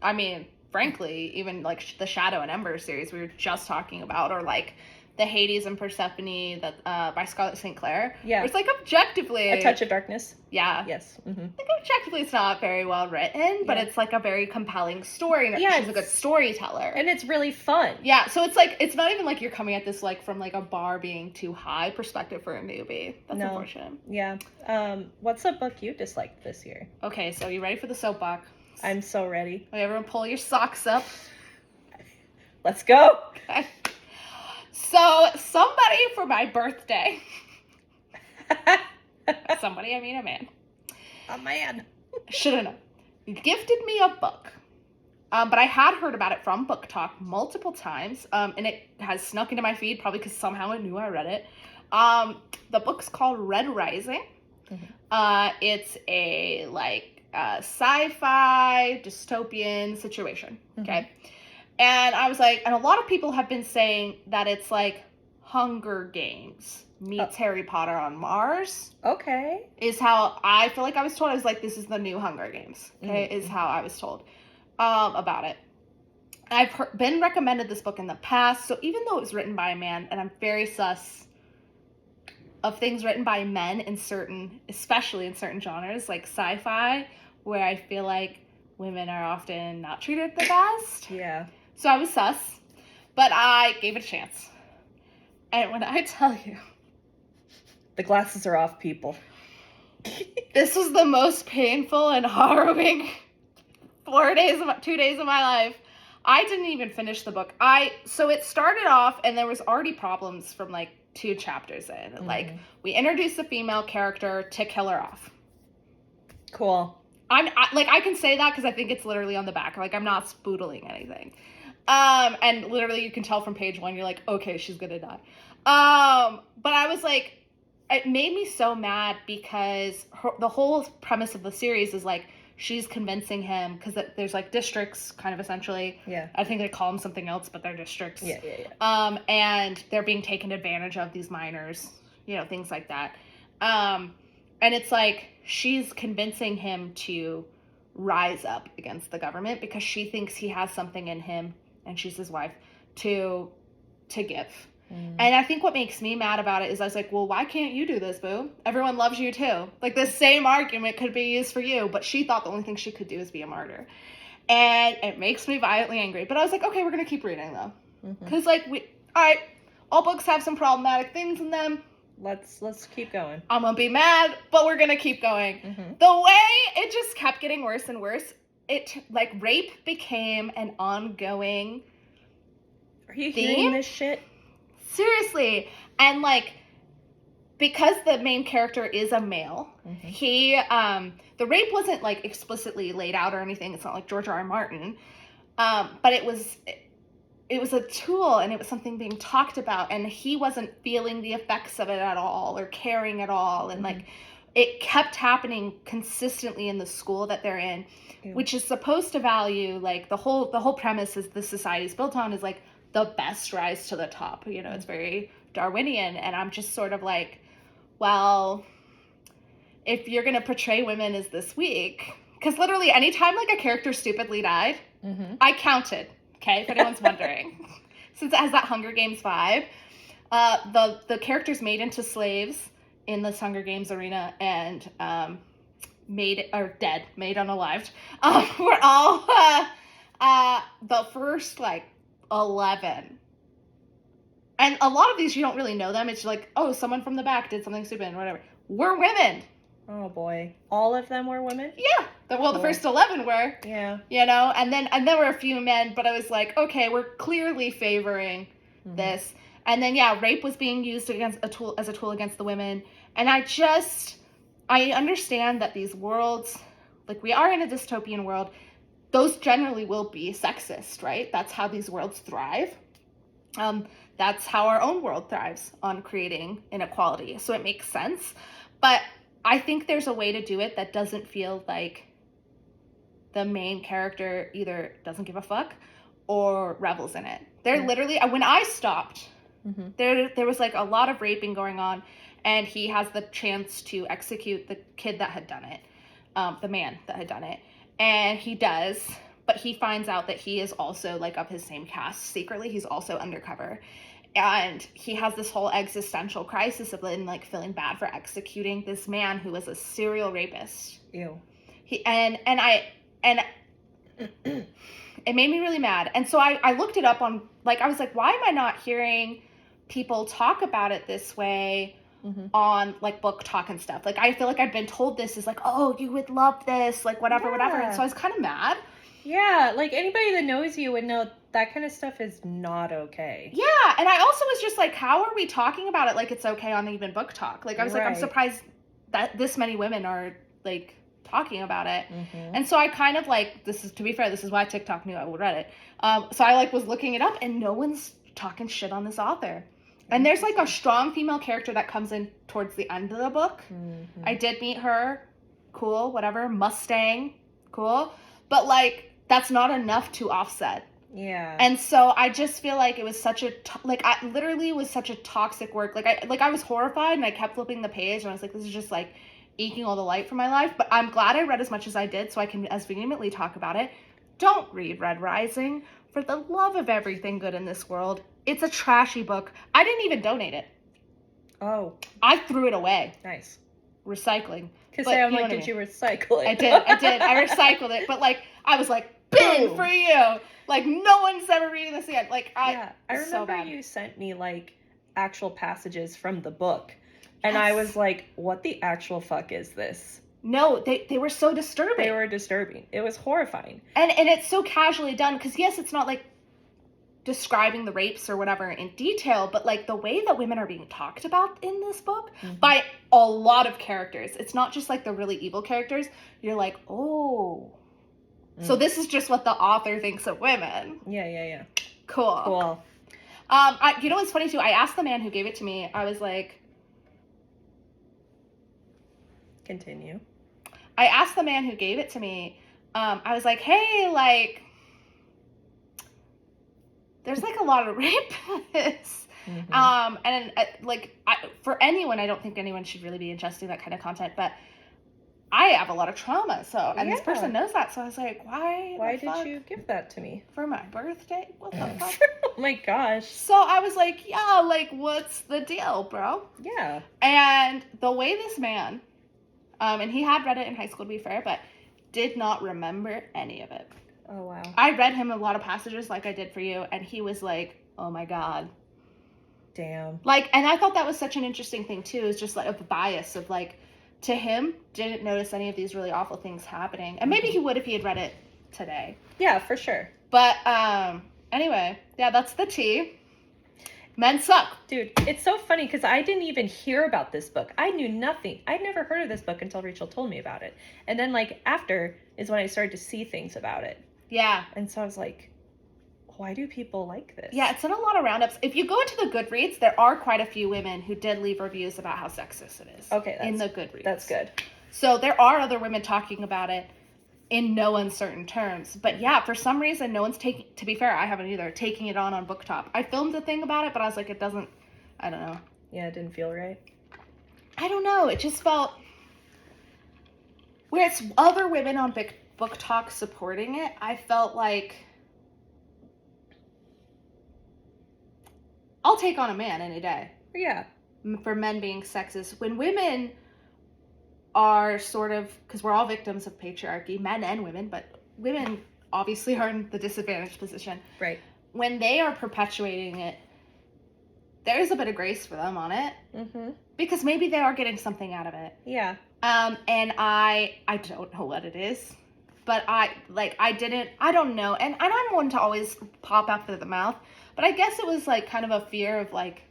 I mean, frankly, even, like, the Shadow and Ember series we were just talking about, or, like, the Hades and Persephone that by Scarlett St. Clair. Yeah. It's, like, objectively... A Touch of Darkness. Yeah. Yes. Mm-hmm. Like, objectively, it's not very well written, but it's, like, a very compelling story, and Yeah, she's a good storyteller. And it's really fun. Yeah, so it's, like, it's not even like you're coming at this, like, from, like, a bar being too high perspective for a newbie. That's unfortunate. Yeah. What's a book you disliked this year? Okay, so you ready for the soapbox? I'm so ready. Okay, everyone pull your socks up. Let's go! Okay. So, somebody for my birthday... Somebody, I mean a man. A man. Should have known. Gifted me a book. But I had heard about it from Book Talk multiple times. And it has snuck into my feed, probably because somehow I knew I read it. The book's called Red Rising. Mm-hmm. It's a, like, sci-fi dystopian situation. Okay. Mm-hmm. And I was like, and a lot of people have been saying that it's like Hunger Games meets Harry Potter on Mars. Okay. Is how I feel like I was told. I was like, this is the new Hunger Games. Okay, is how I was told about it. I've been recommended this book in the past, so even though it was written by a man, and I'm very sus of things written by men in certain, especially in certain genres, like sci-fi, where I feel like women are often not treated the best. Yeah. So I was sus, but I gave it a chance. And when I tell you... The glasses are off, people. This was the most painful and harrowing 2 days of my life. I didn't even finish the book. So it started off, and there was already problems from, like, 2 chapters in. Mm-hmm. Like, we introduced the female character to kill her off. Cool. I can say that because I think it's literally on the back. Like, I'm not spoodling anything. And literally you can tell from page 1, you're like, okay, she's gonna die. But I was like, it made me so mad because the whole premise of the series is like, she's convincing him, because there's like districts, kind of essentially. Yeah. I think they call them something else, but they're districts. Yeah. And they're being taken advantage of, these minors, you know, things like that. And it's like, she's convincing him to rise up against the government because she thinks he has something in him, and she's his wife, to give. Mm. And I think what makes me mad about it is I was like, well, why can't you do this, boo? Everyone loves you too. Like, the same argument could be used for you, but she thought the only thing she could do is be a martyr. And it makes me violently angry. But I was like, okay, we're going to keep reading, though. Because, like, all books have some problematic things in them. Let's keep going. I'm going to be mad, but we're going to keep going. Mm-hmm. The way it just kept getting worse and worse, rape became an ongoing Are you hearing this shit? Seriously. And, like, because the main character is a male, he, the rape wasn't, like, explicitly laid out or anything. It's not like George R. R. Martin. But it was a tool, and it was something being talked about, and he wasn't feeling the effects of it at all or caring at all. And, like, it kept happening consistently in the school that they're in, which is supposed to value, like, the whole premise is the society's built on is, like, the best rise to the top. You know, it's very Darwinian, and I'm just sort of like, well, if you're going to portray women as this weak, because literally anytime, like, a character stupidly died, I counted, okay, if anyone's wondering, since it has that Hunger Games vibe, the characters made into slaves in this Hunger Games arena and made unalived, were all the first, like, 11. And a lot of these, you don't really know them. It's like, oh, someone from the back did something stupid and whatever. We're women. Oh, boy. All of them were women? Yeah. The first 11 were. Yeah. You know, and then were a few men, but I was like, okay, we're clearly favoring this. And then, yeah, rape was being used as a tool against the women. And I understand that these worlds, like we are in a dystopian world, those generally will be sexist, right? That's how these worlds thrive. That's how our own world thrives, on creating inequality. So it makes sense. But I think there's a way to do it that doesn't feel like the main character either doesn't give a fuck or revels in it. They're literally, when I stopped, there was like a lot of raping going on, and he has the chance to execute the kid that had done it, the man that had done it. And he does, but he finds out that he is also like of his same caste secretly. He's also undercover. And he has this whole existential crisis of Lynn, like feeling bad for executing this man who was a serial rapist. Ew. And it made me really mad. And so I looked it up on, like, I was like, why am I not hearing people talk about it this way on, like, book talk and stuff? Like, I feel like I've been told this is like, oh, you would love this, like, whatever. And so I was kind of mad. Yeah, like, anybody that knows you would know that kind of stuff is not okay. Yeah, and I also was just like, how are we talking about it like it's okay on even book talk? Like, I was like, I'm surprised that this many women are, like, talking about it. And so I kind of, like, to be fair, this is why TikTok knew I would read it. So I, like, was looking it up, and no one's talking shit on this author. And there's, like, a strong female character that comes in towards the end of the book. I did meet her. Cool, whatever. Mustang. Cool. But, like, that's not enough to offset. Yeah. And so I just feel like it was such a, I literally was such a toxic work. Like, I was horrified, and I kept flipping the page, and I was like, this is just, like, eking all the light from my life. But I'm glad I read as much as I did, so I can as vehemently talk about it. Don't read Red Rising. For the love of everything good in this world. It's a trashy book. I didn't even donate it. Oh. I threw it away. Nice. Recycling. Because I'm like, did you recycle it? I did. I recycled it. But, like, I was like, bin for you. Like, no one's ever reading this again. Like, I remember so bad. You sent me, like, actual passages from the book. And I was like, what the actual fuck is this? No, they were so disturbing. They were disturbing. It was horrifying. And it's so casually done, because, yes, it's not, like, describing the rapes or whatever in detail, but, like, the way that women are being talked about in this book by a lot of characters. It's not just, like, the really evil characters. You're like, oh. So this is just what the author thinks of women. Yeah. Cool. You know what's funny, too? I asked the man who gave it to me, I was like... Continue. I asked the man who gave it to me, I was like, hey, like, there's, like, a lot of rape in this. And, like, for anyone, I don't think anyone should really be ingesting that kind of content, but I have a lot of trauma, so, and this person knows that, so I was like, why did you give that to me? For my birthday? What the fuck? Oh my gosh. So I was like, yeah, like, what's the deal, bro? Yeah. And the way this man... and he had read it in high school, to be fair, but did not remember any of it. Oh, wow. I read him a lot of passages like I did for you, and he was like, oh my God. Damn. Like, and I thought that was such an interesting thing, too, is just, like, of the bias of, like, to him, didn't notice any of these really awful things happening. And maybe he would if he had read it today. Yeah, for sure. But, anyway, yeah, that's the tea. Men suck. Dude, it's so funny because I didn't even hear about this book. I knew nothing. I'd never heard of this book until Rachael told me about it. And then, like, after is when I started to see things about it. Yeah. And so I was like, why do people like this? Yeah, it's in a lot of roundups. If you go into the Goodreads, there are quite a few women who did leave reviews about how sexist it is. Okay, in the Goodreads. That's good. So there are other women talking about it in no uncertain terms. But yeah, for some reason, no one's taking, to be fair, I haven't either, taking it on BookTok. I filmed a thing about it, but I was like, it doesn't, I don't know. Yeah, it didn't feel right. I don't know. It just felt, where it's other women on BookTok supporting it, I felt like, I'll take on a man any day. Yeah. For men being sexist. When women are sort of, because we're all victims of patriarchy, men and women, but women obviously are in the disadvantaged position. Right. When they are perpetuating it, there's a bit of grace for them on it. Mm-hmm. Because maybe they are getting something out of it. Yeah. And I don't know what it is. But I don't know. And I'm one to always pop after the mouth. But I guess it was, like, kind of a fear of, like,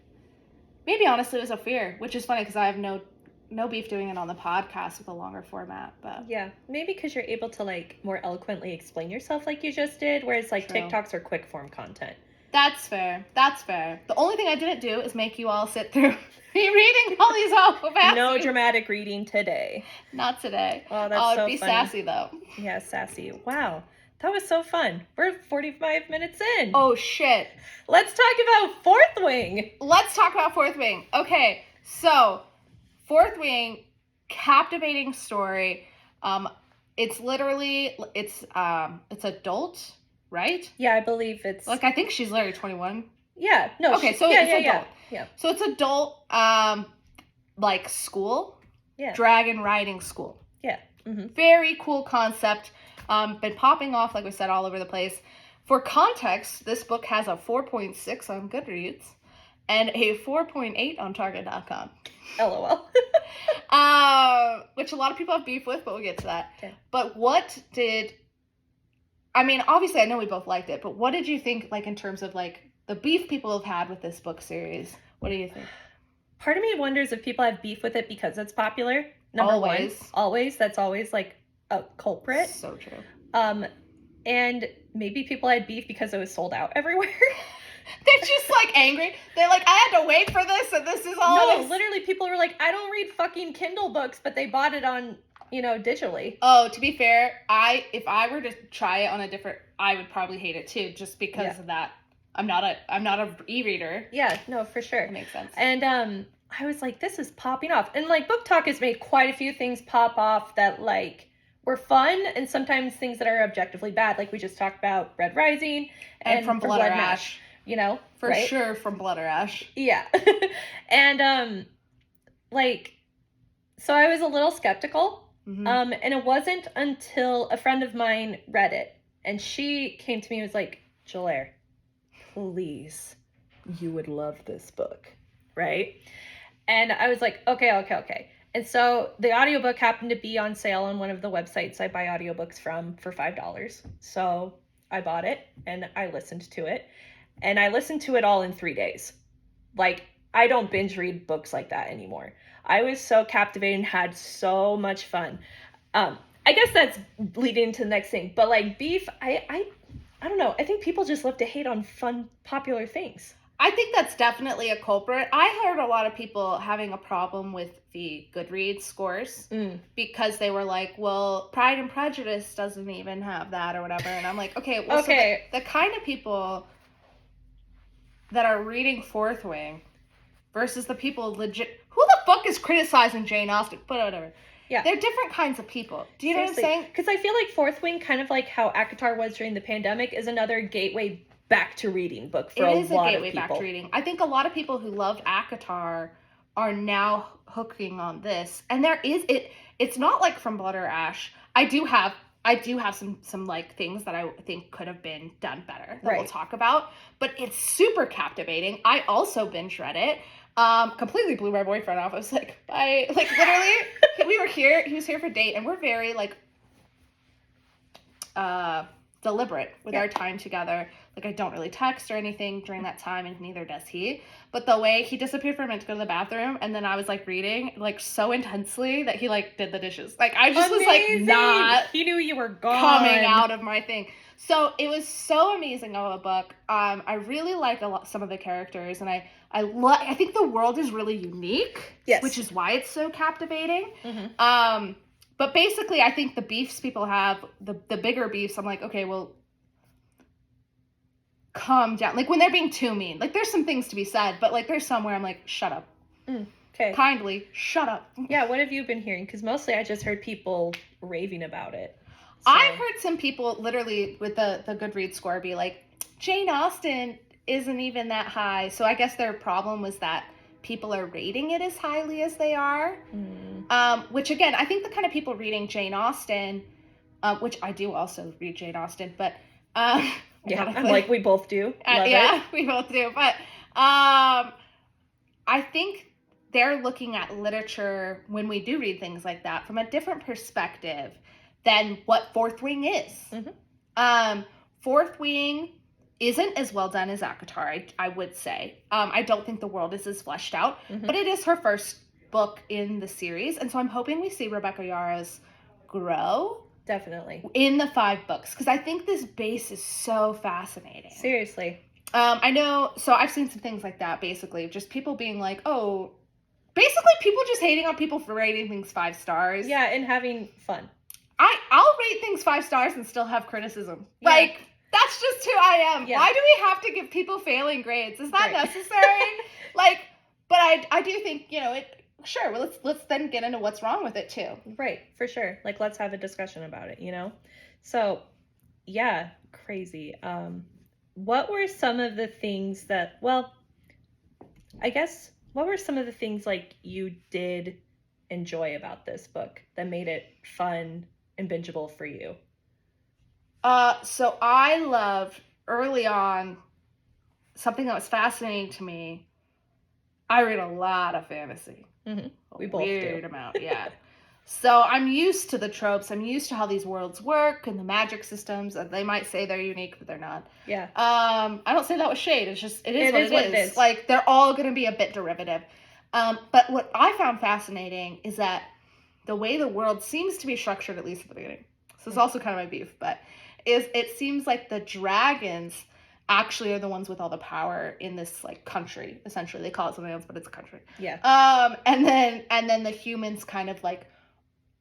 maybe honestly it was a fear, which is funny because I have no no beef doing it on the podcast with a longer format, but yeah, maybe because you're able to like more eloquently explain yourself like you just did, whereas like True. TikToks are quick form content. That's fair. That's fair. The only thing I didn't do is make you all sit through me reading all these awful passages. No dramatic reading today. Not today. Oh, that's so be funny. sassy though. Yeah, sassy. Wow. That was so fun. We're 45 minutes in. Oh shit. Let's talk about Fourth Wing. Let's talk about Fourth Wing. Okay, so Fourth Wing, captivating story. It's literally it's adult, right? Yeah, I believe it's Like I think she's literally 21. Yeah. No. Okay, so yeah, it's adult. Yeah. So it's adult, like school. Yeah. Dragon riding school. Yeah. Mm-hmm. Very cool concept. Been popping off, like we said, all over the place. For context, this book has a 4.6 on Goodreads and a 4.8 on Target.com. LOL. Which a lot of people have beef with, but we'll get to that. Okay. But obviously I know we both liked it, but what did you think, like, in terms of, like, the beef people have had with this book series? What do you think? Part of me wonders if people have beef with it because it's popular. Number one. Always. That's always, like, a culprit. So true. And maybe people had beef because it was sold out everywhere. They're just, like, angry. They're like, I had to wait for this, and this is all No, literally, people were like, I don't read fucking Kindle books, but they bought it on, digitally. Oh, to be fair, if I were to try it on a different, I would probably hate it too, just because of that. I'm not a e-reader. Yeah, no, for sure. That makes sense. And I was like, this is popping off. And, like, Book Talk has made quite a few things pop off that, like, were fun, and sometimes things that are objectively bad. Like, we just talked about Red Rising. And From Blood or Ash. For right? sure, From Blood or Ash. Yeah. And, so I was a little skeptical. Mm-hmm. And it wasn't until a friend of mine read it, and she came to me and was like, Jelaire, please, you would love this book, right? And I was like, okay. And so the audiobook happened to be on sale on one of the websites I buy audiobooks from for $5. So I bought it, and I listened to it. And I listened to it all in 3 days. Like, I don't binge read books like that anymore. I was so captivated and had so much fun. I guess that's leading to the next thing. But, like, beef, I don't know. I think people just love to hate on fun, popular things. I think that's definitely a culprit. I heard a lot of people having a problem with the Goodreads scores because they were like, well, Pride and Prejudice doesn't even have that or whatever. And I'm like, okay, well, okay. So the kind of people that are reading Fourth Wing versus the people who the fuck is criticizing Jane Austen? But whatever. Yeah. They're different kinds of people. Do you know what I'm saying? Because I feel like Fourth Wing, kind of like how ACOTAR was during the pandemic, is another gateway back to reading book for a lot of people. It is a gateway back to reading. I think a lot of people who loved ACOTAR are now hooking on this. And it's not like From Blood or Ash. I do have some like things that I think could have been done better that we'll talk about. But it's super captivating. I also binge read it. Completely blew my boyfriend off. I was like, bye. Like, literally, he was here for a date, and we're very, like, deliberate with our time together. Like, I don't really text or anything during that time, and neither does he. But the way he disappeared for a minute to go to the bathroom, and then I was, like, reading, like, so intensely that he, like, did the dishes. Like, I just was, like, not... He knew you were gone. Coming out of my thing. So, it was so amazing of a book. I really like some of the characters, and I think the world is really unique. Yes. Which is why it's so captivating. Mm-hmm. But basically, I think the beefs people have, the bigger beefs, I'm like, okay, well, calm down. Like, when they're being too mean. Like, there's some things to be said, but, like, there's somewhere I'm like, shut up. Okay. Kindly, shut up. Yeah, what have you been hearing? Because mostly I just heard people raving about it. So. I've heard some people, literally, with the Goodreads score, be like, Jane Austen isn't even that high. So I guess their problem was that people are rating it as highly as they are. Which, again, I think the kind of people reading Jane Austen, which I do also read Jane Austen, but... yeah, like we both do. We both do. But I think they're looking at literature, when we do read things like that, from a different perspective than what Fourth Wing is. Mm-hmm. Fourth Wing isn't as well done as ACOTAR, I would say. I don't think the world is as fleshed out, but it is her first book in the series. And so I'm hoping we see Rebecca Yarros grow. Definitely. In the 5 books. Because I think this base is so fascinating. Seriously. I know, so I've seen some things like that, basically. Just people being like, oh, basically people just hating on people for rating things 5 stars. Yeah, and having fun. I'll rate things 5 stars and still have criticism. Yeah. Like, that's just who I am. Yeah. Why do we have to give people failing grades? Is that necessary? Like, but I do think, you know, sure, well, let's then get into what's wrong with it too. Right, for sure. Like, let's have a discussion about it, you know? So, yeah, crazy. What were some of the things that, well, I guess, what were some of the things, like, you did enjoy about this book that made it fun and bingeable for you? So I loved, early on, something that was fascinating to me. I read a lot of fantasy. Mm-hmm. We both weird do. amount, yeah. So I'm used to the tropes. I'm used to how these worlds work and the magic systems. They might say they're unique, but they're not. Yeah. I don't say that with shade. It's just, it is what it is. Like, they're all going to be a bit derivative. But what I found fascinating is that the way the world seems to be structured, at least at the beginning, so it's also kind of my beef, but it seems like the dragons actually are the ones with all the power in this, like, country. Essentially, they call it something else, but it's a country. Yeah. And then the humans kind of, like,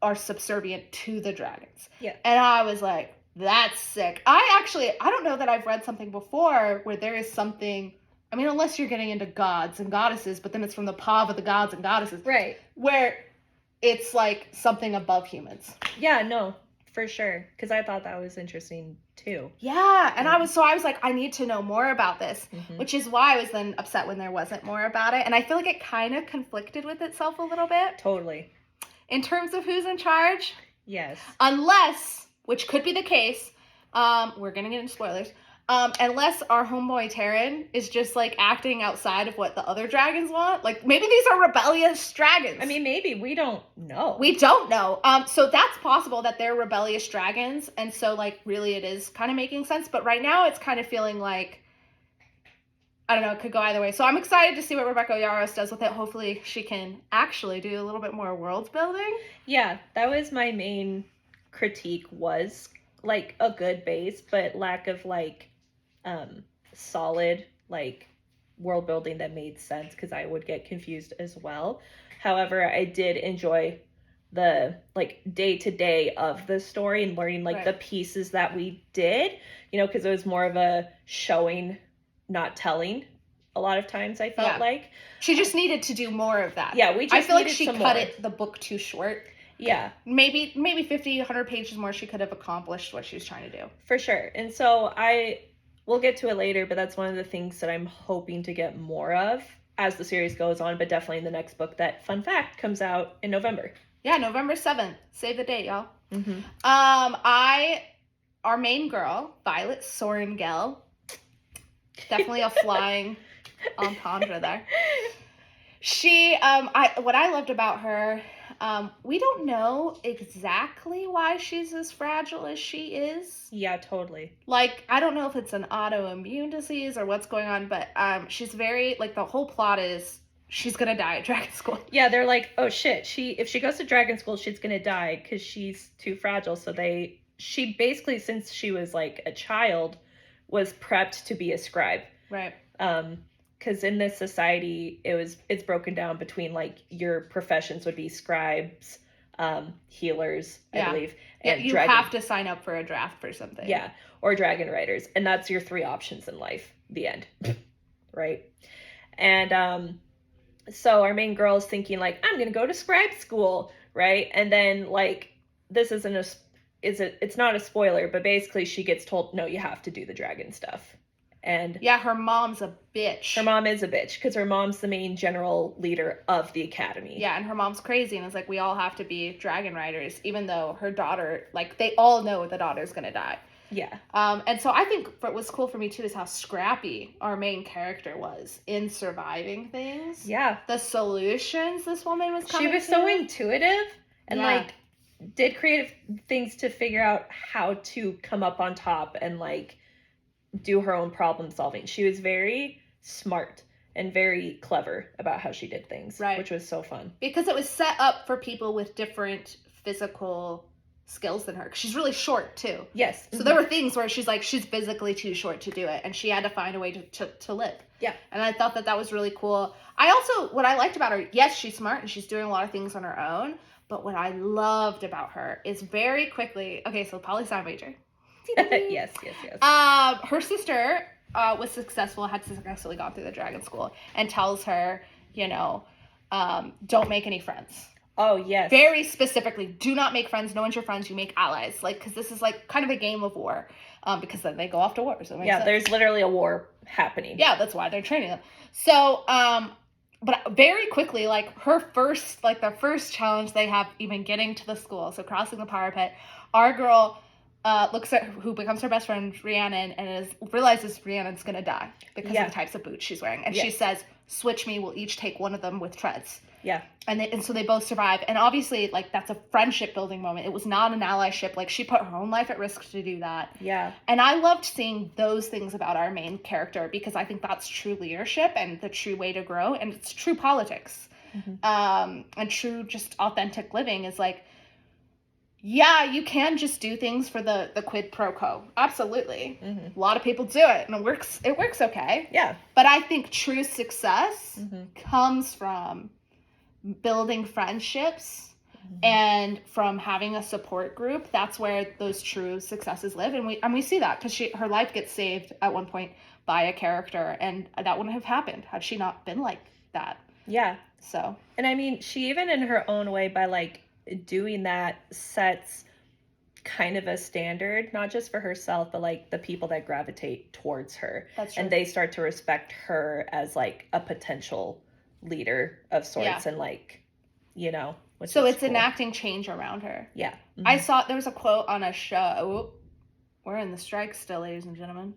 are subservient to the dragons. Yeah. And I was like, that's sick. I don't know that I've read something before where there is something, I mean, unless you're getting into gods and goddesses, but then it's from the paw of the gods and goddesses. Right. Where it's like something above humans. Yeah, no, for sure. Because I thought that was interesting too. Yeah. And I was like, I need to know more about this, Mm-hmm. which is why I was then upset when there wasn't more about it. And I feel like it kind of conflicted with itself a little bit. Totally. In terms of who's in charge. Yes. Unless, which could be the case, we're going to get into spoilers, unless our homeboy Terran is just, like, acting outside of what the other dragons want. Like, maybe these are rebellious dragons. I mean, maybe. We don't know. We don't know. So that's possible that they're rebellious dragons. And so, like, really it is kind of making sense. But right now it's kind of feeling like, I don't know, it could go either way. So I'm excited to see what Rebecca Yarros does with it. Hopefully she can actually do a little bit more world building. Yeah, that was my main critique, was, like, a good base, but lack of, like, solid, like, world building that made sense, because I would get confused as well. However, I did enjoy the, like, day-to-day of the story and learning, like, the pieces that we did, you know, because it was more of a showing, not telling a lot of times, I felt like. She just needed to do more of that. Yeah, I feel like she cut the book too short. Yeah. Maybe 50, 100 pages more, she could have accomplished what she was trying to do. For sure. And so we'll get to it later, but that's one of the things that I'm hoping to get more of as the series goes on, but definitely in the next book that, fun fact, comes out in November. Yeah, November 7th. Save the date, y'all. Mm-hmm. Our main girl, Violet Sorengel, definitely a flying entendre there. She, what I loved about her, we don't know exactly why she's as fragile as she is. Yeah, totally. Like, I don't know if it's an autoimmune disease or what's going on, but she's very, like, the whole plot is she's gonna die at Dragon School. Yeah, they're like, oh shit, if she goes to Dragon School, she's gonna die because she's too fragile. So she basically, since she was, like, a child, was prepped to be a scribe. Right. Because in this society, it's broken down between, like, your professions would be scribes, healers, I believe. And you have to sign up for a draft for something. Yeah, or dragon riders. And that's your 3 options in life. The end. Right? And so our main girl is thinking, like, I'm going to go to scribe school, right? And then, like, this it's not a spoiler, but basically she gets told, no, you have to do the dragon stuff. And yeah, her mom's a bitch. Her mom is a bitch because her mom's the main general leader of the academy. Yeah, and her mom's crazy and it's like, we all have to be dragon riders, even though her daughter, like, they all know the daughter's gonna die. Yeah. And so I think what was cool for me too is how scrappy our main character was in surviving things. Yeah. The solutions this woman was coming to. She was so intuitive and like did creative things to figure out how to come up on top and like do her own problem solving. She was very smart and very clever about how she did things, Right. which was so fun. Because it was set up for people with different physical skills than her. 'Cause she's really short too. Yes. So there were things where she's like, she's physically too short to do it, and she had to find a way to live. Yeah. And I thought that was really cool. What I liked about her, yes, she's smart and she's doing a lot of things on her own, but what I loved about her is very quickly, okay, so poli-sci major. Yes. Her sister was successful, had successfully gone through the dragon school, and tells her, don't make any friends. Oh, yes. Very specifically, do not make friends. No one's your friends. You make allies. Like, because this is like kind of a game of war. Because then they go off to war. So there's literally a war happening. Yeah, that's why they're training them. So, but very quickly, like the first challenge they have even getting to the school, so crossing the parapet, our girl looks at who becomes her best friend, Rhiannon, and realizes Rhiannon's gonna die because of the types of boots she's wearing. And she says, switch me, we'll each take one of them with treads. Yeah. And so they both survive. And obviously, like, that's a friendship building moment. It was not an allyship. Like, she put her own life at risk to do that. Yeah. And I loved seeing those things about our main character because I think that's true leadership and the true way to grow. And it's true politics. Mm-hmm. And true just authentic living is like, yeah, you can just do things for the quid pro quo. Absolutely. Mm-hmm. A lot of people do it and it works okay. Yeah. But I think true success comes from building friendships and from having a support group. That's where those true successes live. And we see that because her life gets saved at one point by a character, and that wouldn't have happened had she not been like that. Yeah. So. And I mean, she even in her own way by like doing that sets kind of a standard, not just for herself, but like the people that gravitate towards her. That's true. And they start to respect her as like a potential leader of sorts, and like, so it's cool. Enacting change around her. Yeah. Mm-hmm. I saw there was a quote on a show. We're in the strike still, ladies and gentlemen.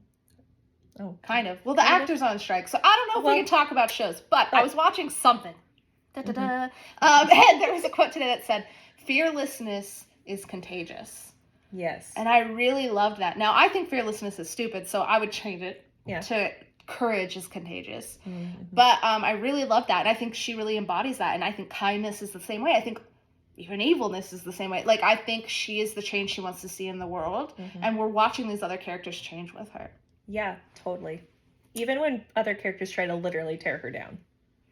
Oh, kind of. Well, the actor's on strike, so I don't know if we can talk about shows, but I was watching something. And there was a quote today that said, fearlessness is contagious. Yes. And I really loved that. Now, I think fearlessness is stupid, so I would change it to courage is contagious. Mm-hmm. But I really love that. And I think she really embodies that. And I think kindness is the same way. I think even evilness is the same way. Like, I think she is the change she wants to see in the world. Mm-hmm. And we're watching these other characters change with her. Yeah, totally. Even when other characters try to literally tear her down.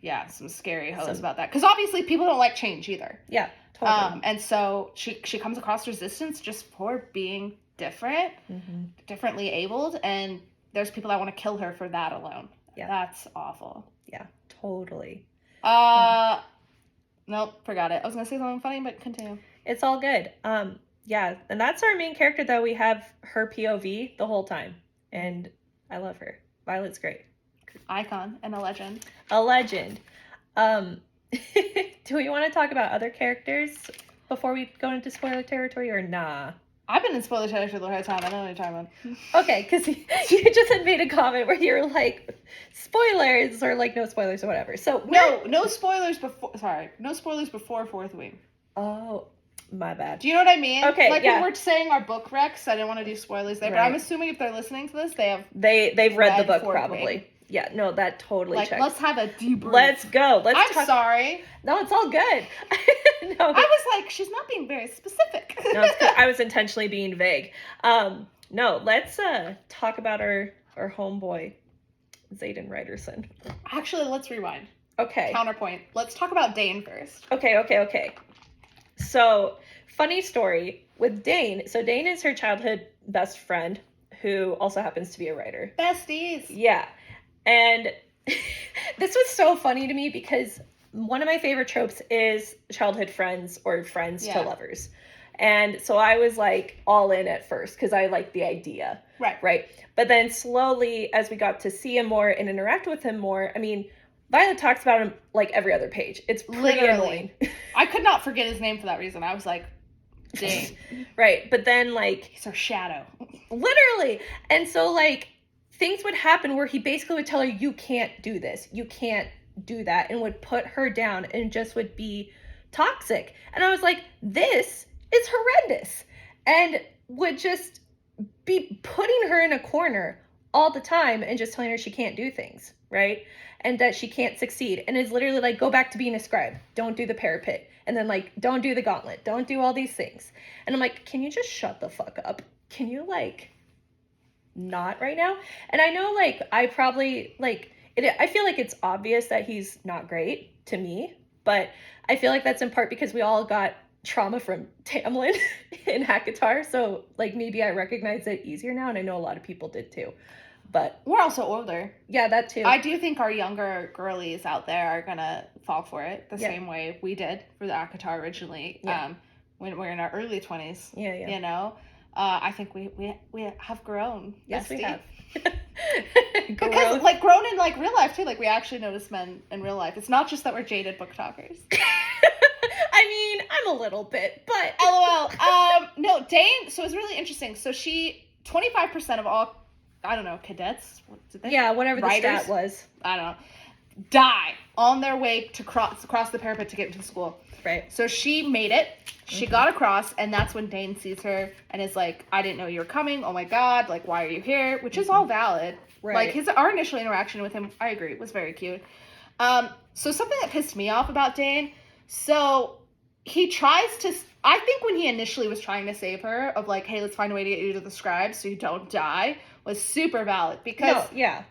Yeah, some scary hoes about that. Because obviously people don't like change either. Yeah, totally. And so she comes across resistance just for being different, differently abled, and there's people that want to kill her for that alone. Yeah. That's awful. Yeah, totally. Nope, forgot it. I was going to say something funny, but continue. It's all good. Yeah, and that's our main character, though. We have her POV the whole time, and I love her. Violet's great. Icon and a legend. A legend. Do we want to talk about other characters before we go into spoiler territory, or nah? I've been in spoiler territory the whole time. I don't know what you're talking about. Okay, because you just had made a comment where you were like, spoilers, or like no spoilers or whatever. So no spoilers before. Sorry, no spoilers before Fourth Wing. Oh, my bad. Do you know what I mean? Okay, like when we're saying our book recs, I didn't want to do spoilers there, but I'm assuming if they're listening to this, they've read the book probably. Wing. Yeah, no, that totally checks. Let's have a debrief. Let's go. I'm sorry. No, it's all good. No. I was like, she's not being very specific. No, it's good. I was intentionally being vague. No, let's talk about our homeboy, Xaden Riderson. Actually, let's rewind. Okay. Counterpoint. Let's talk about Dane first. Okay. So, funny story with Dane. So, Dane is her childhood best friend who also happens to be a writer. Besties. Yeah. And this was so funny to me because one of my favorite tropes is childhood friends or friends to lovers. And so I was like all in at first because I liked the idea. Right. But then slowly, as we got to see him more and interact with him more, I mean, Violet talks about him like every other page. It's pretty annoying. I could not forget his name for that reason. I was like, Dane. Right. But then like... he's her shadow. Literally. And so like... things would happen where he basically would tell her, you can't do this, you can't do that, and would put her down and just would be toxic. And I was like, this is horrendous. And would just be putting her in a corner all the time and just telling her she can't do things, right? And that she can't succeed. And is literally like, go back to being a scribe. Don't do the parapet. And then like, don't do the gauntlet. Don't do all these things. And I'm like, can you just shut the fuck up? Can you like not right now? And I know like I probably like it, I feel like it's obvious that he's not great to me, but I feel like that's in part because we all got trauma from Tamlin in Hackatar, so like maybe I recognize it easier now, and I know a lot of people did too. But we're also older. Yeah, that too. I do think our younger girlies out there are gonna fall for it the same way we did for the Hackatar originally. When we're in our early 20s. Yeah. You know, I think we have grown. Yes, bestie. we have. Because like grown in like real life too. Like we actually notice men in real life. It's not just that we're jaded book talkers. I mean, I'm a little bit, but LOL. No, Dane. So it's really interesting. So 25% of all, I don't know, cadets. What did they? Yeah, whatever the Riders, stat was. I don't know. Die on their way to cross the parapet to get into school. Right. So she made it. She got across, and that's when Dane sees her and is like, "I didn't know you were coming. Oh my god! Like, why are you here?" Which is all valid. Right. Like our initial interaction with him, I agree, was very cute. So something that pissed me off about Dane. So he tries to. I think when he initially was trying to save her, of like, "Hey, let's find a way to get you to the scribes so you don't die," was super valid because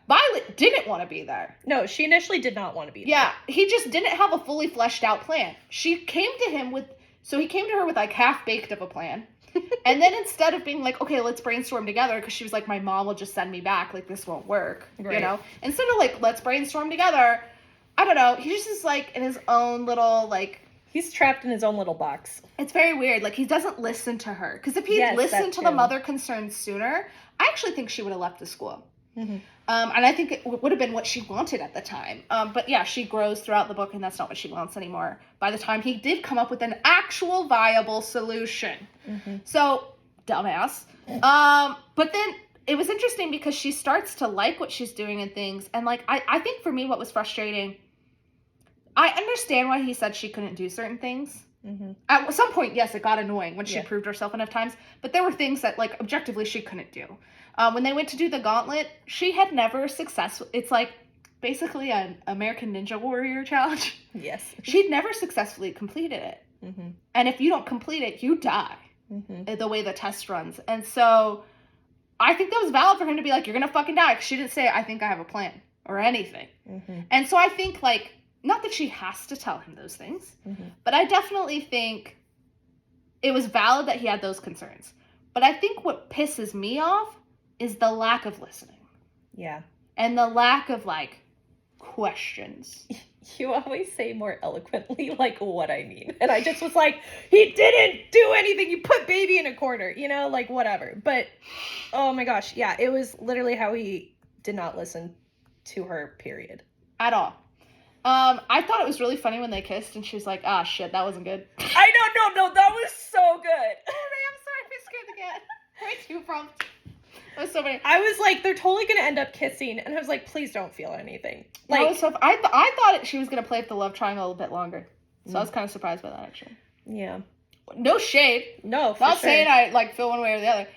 Violet didn't want to be there. No, she initially did not want to be there. Yeah, he just didn't have a fully fleshed out plan. He came to her with like half baked of a plan. And then instead of being like, okay, let's brainstorm together, because she was like, my mom will just send me back, like this won't work, you know? Instead of like, let's brainstorm together, I don't know, he just is like in his own little like, he's trapped in his own little box. It's very weird. Like, he doesn't listen to her. Because if he'd listened to the mother concerns sooner, I actually think she would have left the school. Mm-hmm. And I think it would have been what she wanted at the time. But yeah, she grows throughout the book, and that's not what she wants anymore. By the time he did come up with an actual viable solution. Mm-hmm. So, dumbass. But then it was interesting because she starts to like what she's doing and things. And like, I think for me, what was frustrating, I understand why he said she couldn't do certain things. Mm-hmm. At some point, yes, it got annoying when she proved herself enough times. But there were things that, like, objectively she couldn't do. When they went to do the gauntlet, she had never successfully... It's like basically an American Ninja Warrior challenge. Yes. She'd never successfully completed it. Mm-hmm. And if you don't complete it, you die. Mm-hmm. The way the test runs. And so I think that was valid for him to be like, you're going to fucking die. Because she didn't say, I think I have a plan. Or anything. Mm-hmm. And so I think, like... Not that she has to tell him those things, but I definitely think it was valid that he had those concerns. But I think what pisses me off is the lack of listening. Yeah. And the lack of, like, questions. You always say more eloquently, like, what I mean. And I just was like, he didn't do anything. You put baby in a corner, you know, like, whatever. But, oh my gosh, yeah, it was literally how he did not listen to her, period. At all. I thought it was really funny when they kissed, and she was like, ah, shit, that wasn't good. I know, no, that was so good. Oh, I'm sorry, I scared again. Way too prompt. That was so funny. I was like, they're totally gonna end up kissing, and I was like, please don't feel anything. Like, I thought she was gonna play up the love triangle a bit longer, so I was kind of surprised by that, actually. Yeah. No shade. No, for Not sure. saying I, like, feel one way or the other.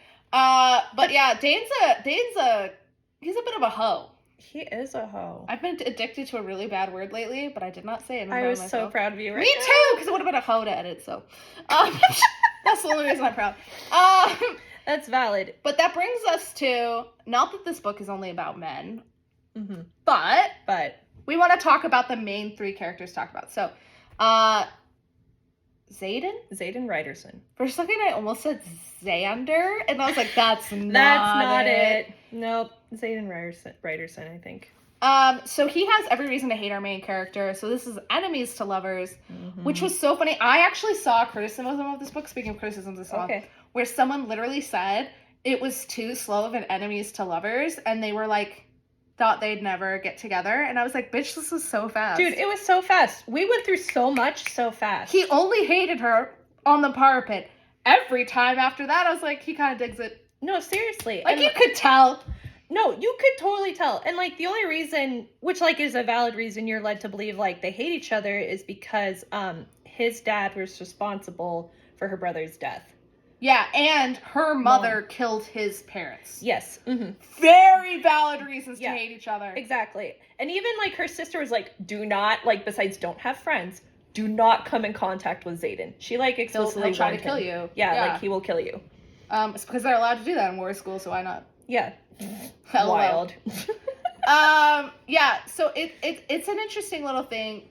But yeah, he's a bit of a hoe. He is a hoe. I've been addicted to a really bad word lately, but I did not say it. I was so proud of you right Me now. too, because it would have been a hoe to edit, so. That's the only reason I'm proud. That's valid. But that brings us to, not that this book is only about men, but we want to talk about the main three characters talked about. So, Xaden Riderson. For a second, I almost said Xander, and I was like, that's not it. Nope. Xaden Riderson, I think. So he has every reason to hate our main character. So this is enemies to lovers, which was so funny. I actually saw a criticism of this book, speaking of criticisms, I saw, where someone literally said it was too slow of an enemies to lovers, and they were like, thought they'd never get together. And I was like, bitch, this was so fast. Dude, it was so fast. We went through so much so fast. He only hated her on the parapet. Every time after that, I was like, he kind of digs it. No, seriously. Like, you could tell. No, you could totally tell. And, like, the only reason, which, like, is a valid reason you're led to believe, like, they hate each other is because his dad was responsible for her brother's death. Yeah, and her mother killed his parents. Yes. Mm-hmm. Very valid reasons to hate each other. Exactly. And even, like, her sister was like, do not, like, besides don't have friends, do not come in contact with Xaden. She, like, explicitly He'll try to warned kill him. you. Yeah, like, he will kill you. It's because they're allowed to do that in war school, so why not? Yeah. Wild. Yeah, so it's an interesting little thing.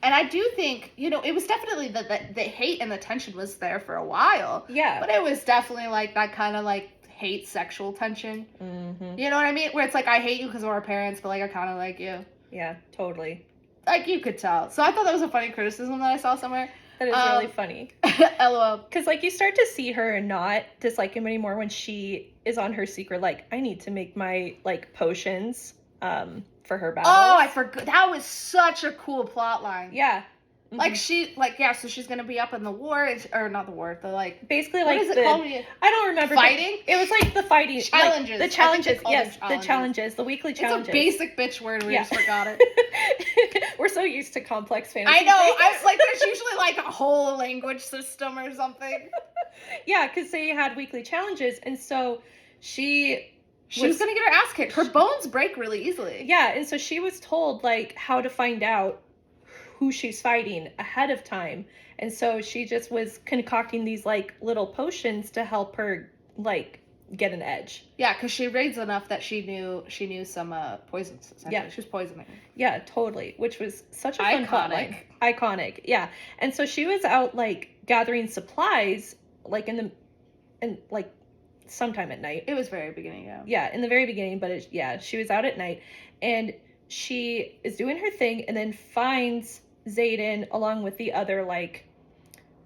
And I do think, you know, it was definitely the hate and the tension was there for a while. Yeah. But it was definitely, like, that kind of, like, hate sexual tension. Mm-hmm. You know what I mean? Where it's like, I hate you because of our parents, but, like, I kind of like you. Yeah, totally. Like, you could tell. So I thought that was a funny criticism that I saw somewhere. That is really funny. LOL. Because, like, you start to see her not dislike him anymore when she is on her secret, like, I need to make my, like, potions, for her battles. Oh, I forgot. That was such a cool plot line. Yeah. Mm-hmm. Like, so she's gonna be up in the war, or not the war, the, like... Basically, like, what is it called? I don't remember. Fighting? It was, like, the fighting. Challenges. Like, the challenges, yes, the challenges, the weekly challenges. It's a basic bitch word, we just forgot it. We're so used to complex fantasy. I know, like, there's usually, like, a whole language system or something. Yeah, because they had weekly challenges, and so she was gonna get her ass kicked. Her bones break really easily. Yeah, and so she was told, like, how to find out who she's fighting ahead of time. And so she just was concocting these, like, little potions to help her, like, get an edge. Yeah, because she reads enough that she knew some poisons. Yeah, she was poisoning. Yeah, totally. Which was such a fun plotline. Iconic. Yeah. And so she was out, like, gathering supplies, like, like, sometime at night. It was very beginning, yeah. Yeah, in the very beginning, but she was out at night, and she is doing her thing, and then finds Xaden along with the other, like,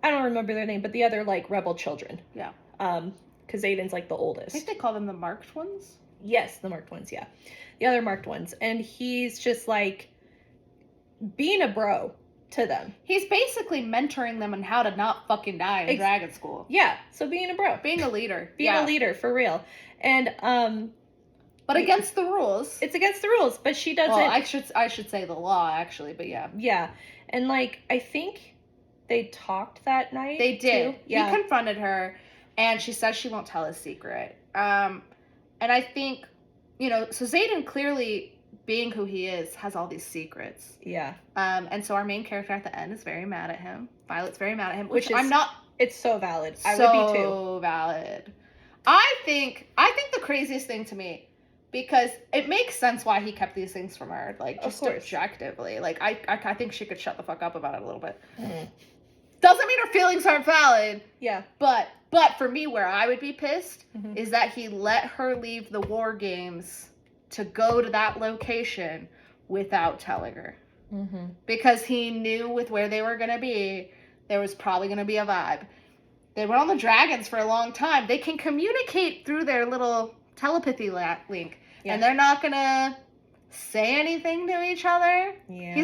I don't remember their name, but the other, like, rebel children. Yeah. Because Xaden's, like, the oldest. I think they call them the marked ones? Yes, the marked ones, yeah. The other marked ones. And he's just, like, being a bro to them. He's basically mentoring them on how to not fucking die in dragon school. Yeah, so being a bro. Being a leader. Being a leader, for real. And, but against the rules. It's against the rules, but she doesn't... Well, I should say the law, actually, but yeah. Yeah, and, like, I think they talked that night. They did. Too. Yeah. He confronted her, and she says she won't tell his secret. And I think, you know, so Xaden clearly... being who he is, has all these secrets. Yeah. And so our main character at the end is very mad at him. Violet's very mad at him, which is, I'm not... It's so valid. I would be too. So valid. I think the craziest thing to me, because it makes sense why he kept these things from her, like, just objectively. Like, I think she could shut the fuck up about it a little bit. Mm-hmm. Doesn't mean her feelings aren't valid. Yeah. But for me, where I would be pissed is that he let her leave the war games to go to that location without telling her. Mm-hmm. Because he knew with where they were going to be, there was probably going to be a vibe. They were on the dragons for a long time. They can communicate through their little telepathy link. Yeah. And they're not going to say anything to each other. Yeah.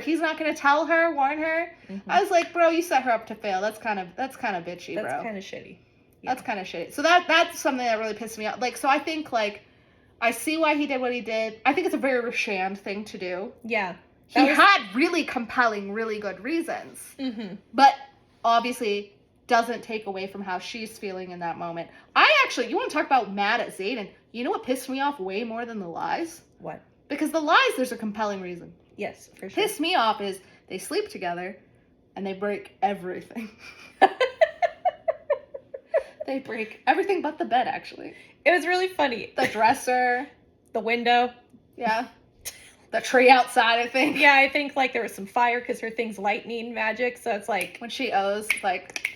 He's not going to tell her, warn her. Mm-hmm. I was like, bro, you set her up to fail. That's kind of bitchy, bro. That's kind of shitty. Yeah. That's kind of shitty. So that's something that really pissed me off. Like, so I think, like, I see why he did what he did. I think it's a very Rashand thing to do. Yeah. He had really compelling, really good reasons. Mm-hmm. But obviously doesn't take away from how she's feeling in that moment. You want to talk about mad at Xaden? You know what pissed me off way more than the lies? What? Because the lies, there's a compelling reason. Yes, for sure. Pissed me off is they sleep together and they break everything. They break everything but the bed, actually. It was really funny. The dresser. The window. Yeah. The tree outside, I think. Yeah, I think, like, there was some fire because her thing's lightning magic, so it's like... When she owes, like...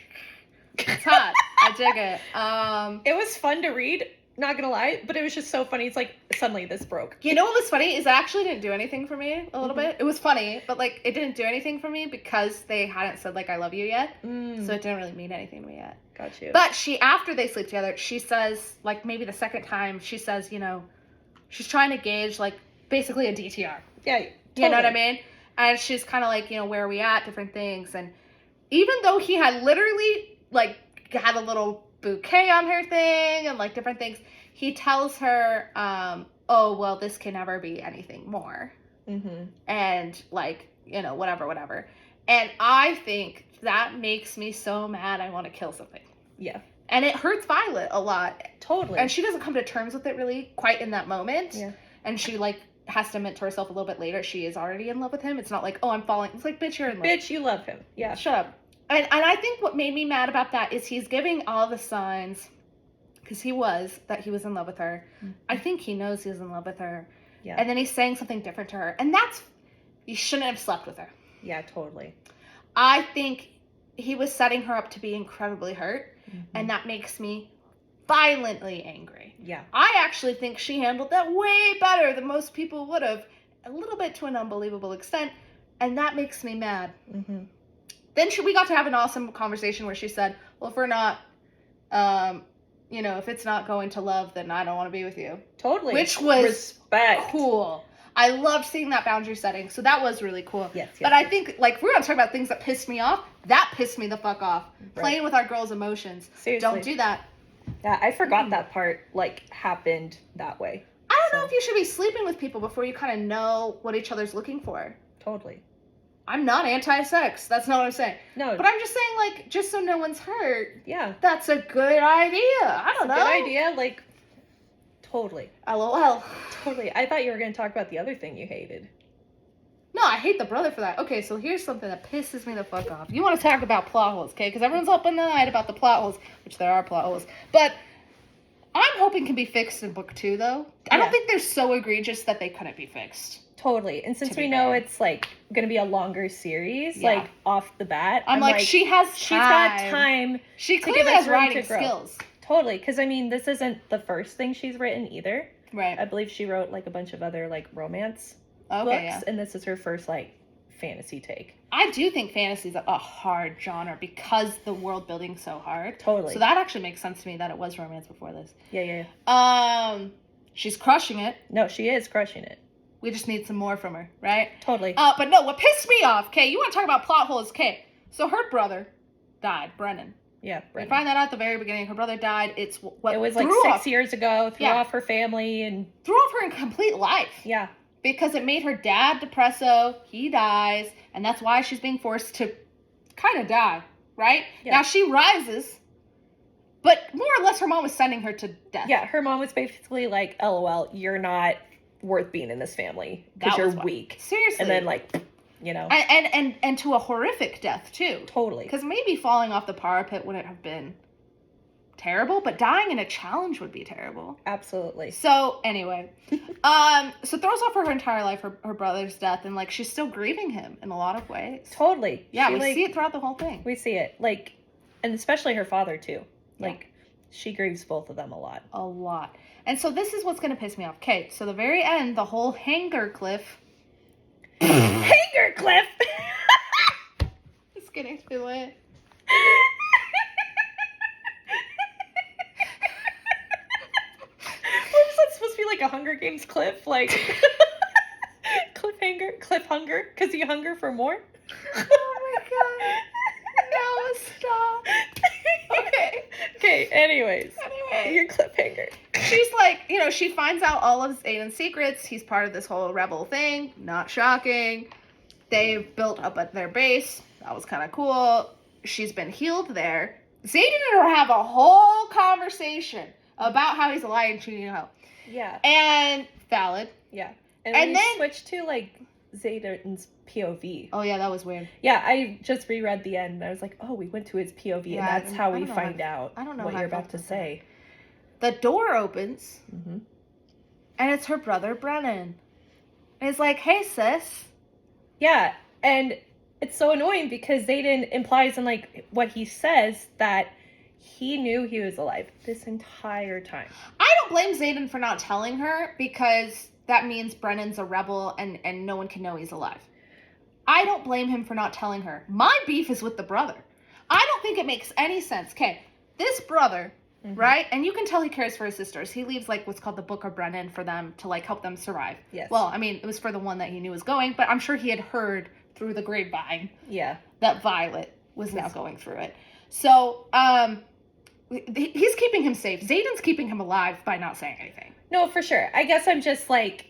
It's hot. I dig it. It was fun to read, not gonna lie, but it was just so funny. It's like, suddenly this broke. You know what was funny? Is it actually didn't do anything for me a little bit. It was funny, but, like, it didn't do anything for me because they hadn't said, like, I love you yet. So it didn't really mean anything to me yet. Got you. But after they sleep together, she says, like, maybe the second time, she says, you know, she's trying to gauge, like, basically a DTR. Yeah, totally. You know what I mean? And she's kind of like, you know, where are we at? Different things. And even though he had literally, like, had a little bouquet on her thing and, like, different things, he tells her, oh, well, this can never be anything more. Mm-hmm. And, like, you know, whatever. And I think that makes me so mad I want to kill something. Yeah. And it hurts Violet a lot. Totally. And she doesn't come to terms with it really quite in that moment. Yeah. And she, like, has to admit to herself a little bit later she is already in love with him. It's not like, oh, I'm falling. It's like, bitch, you're in love. Bitch, you love him. Yeah. Shut up. And I think what made me mad about that is he's giving all the signs, because he was in love with her. Mm-hmm. I think he knows he's in love with her. Yeah. And then he's saying something different to her. And that's, you shouldn't have slept with her. Yeah, totally. I think he was setting her up to be incredibly hurt. Mm-hmm. And that makes me violently angry. Yeah. I actually think she handled that way better than most people would have. A little bit to an unbelievable extent. And that makes me mad. Mm-hmm. Then we got to have an awesome conversation where she said, well, if we're not, if it's not going to love, then I don't want to be with you. Totally. Which was respect. Cool. I loved seeing that boundary setting. So that was really cool. Yes. But I think, like, we're going to talk about things that pissed me off. That pissed me the fuck off. Right. Playing with our girls' emotions. Seriously. Don't do that. Yeah, I forgot that part, like, happened that way. I don't know if you should be sleeping with people before you kind of know what each other's looking for. Totally. I'm not anti-sex. That's not what I'm saying. No. But I'm just saying, like, just so no one's hurt. Yeah. That's a good idea. I don't know. Good idea. Like, totally. LOL. Totally. I thought you were going to talk about the other thing you hated. No, I hate the brother for that. Okay, so here's something that pisses me the fuck off. You want to talk about plot holes, okay? Because everyone's up in the night about the plot holes, which there are plot holes. But I'm hoping can be fixed in book 2, though. I don't think they're so egregious that they couldn't be fixed. Totally. And since we know it's, like, going to be a longer series, like, off the bat. I'm like, she has time. She's got time. She clearly has writing skills. Totally. Because, I mean, this isn't the first thing she's written either. Right. I believe she wrote, like, a bunch of other, like, romance books. Yeah. And this is her first, like, fantasy take. I do think fantasy is a hard genre because the world building's so hard. Totally. So that actually makes sense to me that it was romance before this. Yeah. She's crushing it. No, she is crushing it. We just need some more from her, right? Totally. But no, what pissed me off, okay, you want to talk about plot holes, okay, so her brother died, Brennan. Yeah, Brennan. We find that out at the very beginning. Her brother died. It was like 6 years ago, threw off her family and... Threw off her complete life. Yeah. Because it made her dad depresso, he dies, and that's why she's being forced to kind of die, right? Yeah. Now she rises, but more or less her mom was sending her to death. Yeah, her mom was basically like, LOL, you're not worth being in this family because you're weak. Seriously. And then, like, you know. And to a horrific death, too. Totally. Because maybe falling off the parapet wouldn't have been terrible, but dying in a challenge would be terrible. Absolutely. So, anyway. So throws off her entire life, her brother's death, and, like, she's still grieving him in a lot of ways. Totally. Yeah, we see it throughout the whole thing. We see it. Like, and especially her father, too. Like, she grieves both of them a lot. A lot. And so this is what's going to piss me off. Okay, so the very end, the whole hanger cliff. Hanger cliff! Just getting to it. What is that supposed to be, like a Hunger Games cliff? Like, cliff hunger? Because you hunger for more? Oh my god. No, stop. Okay, anyways. Your cliffhanger. She's like, she finds out all of Aiden's secrets. He's part of this whole rebel thing. Not shocking. They've built up at their base. That was kind of cool. She's been healed there. Zayden and her have a whole conversation about how he's lying and cheating out. Yeah. And valid. Yeah. And then switch to, like, Zayden's POV. Oh, yeah, that was weird. Yeah, I just reread the end, and I was like, oh, we went to his POV, and that's how we find out what you're about to say. The door opens, and it's her brother, Brennan. And it's like, hey, sis. Yeah, and it's so annoying because Zayden implies in, like, what he says that he knew he was alive this entire time. I don't blame Zayden for not telling her because that means Brennan's a rebel and no one can know he's alive. I don't blame him for not telling her. My beef is with the brother. I don't think it makes any sense. Okay, this brother, right? And you can tell he cares for his sisters. He leaves, like, what's called the Book of Brennan for them to, like, help them survive. Yes. Well, I mean, it was for the one that he knew was going, but I'm sure he had heard through the grapevine that Violet was now going through it. So, he's keeping him safe. Zayden's keeping him alive by not saying anything. No, for sure. I guess I'm just, like,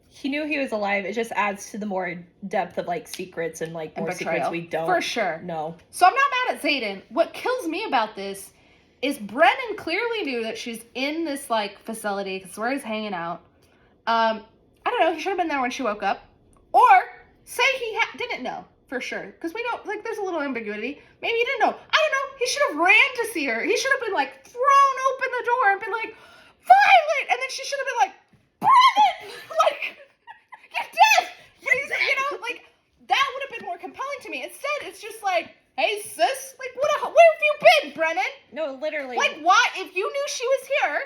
he knew he was alive. It just adds to the more depth of, like, secrets and, like, more secrets we don't for sure know. So I'm not mad at Zayden. What kills me about this is Brennan clearly knew that she's in this, like, facility, because where he's hanging out. I don't know, he should have been there when she woke up. Or, say he didn't know, for sure. Because we don't, like, there's a little ambiguity. Maybe he didn't know. I don't know, he should have ran to see her. He should have been, like, thrown open the door and been like, Violet! And then she should have been like, Brennan! Like, you're dead! You know, like, that would have been more compelling to me. Instead, it's just like, hey, sis, like, where have you been, Brennan? No, literally. Like, why, if you knew she was here,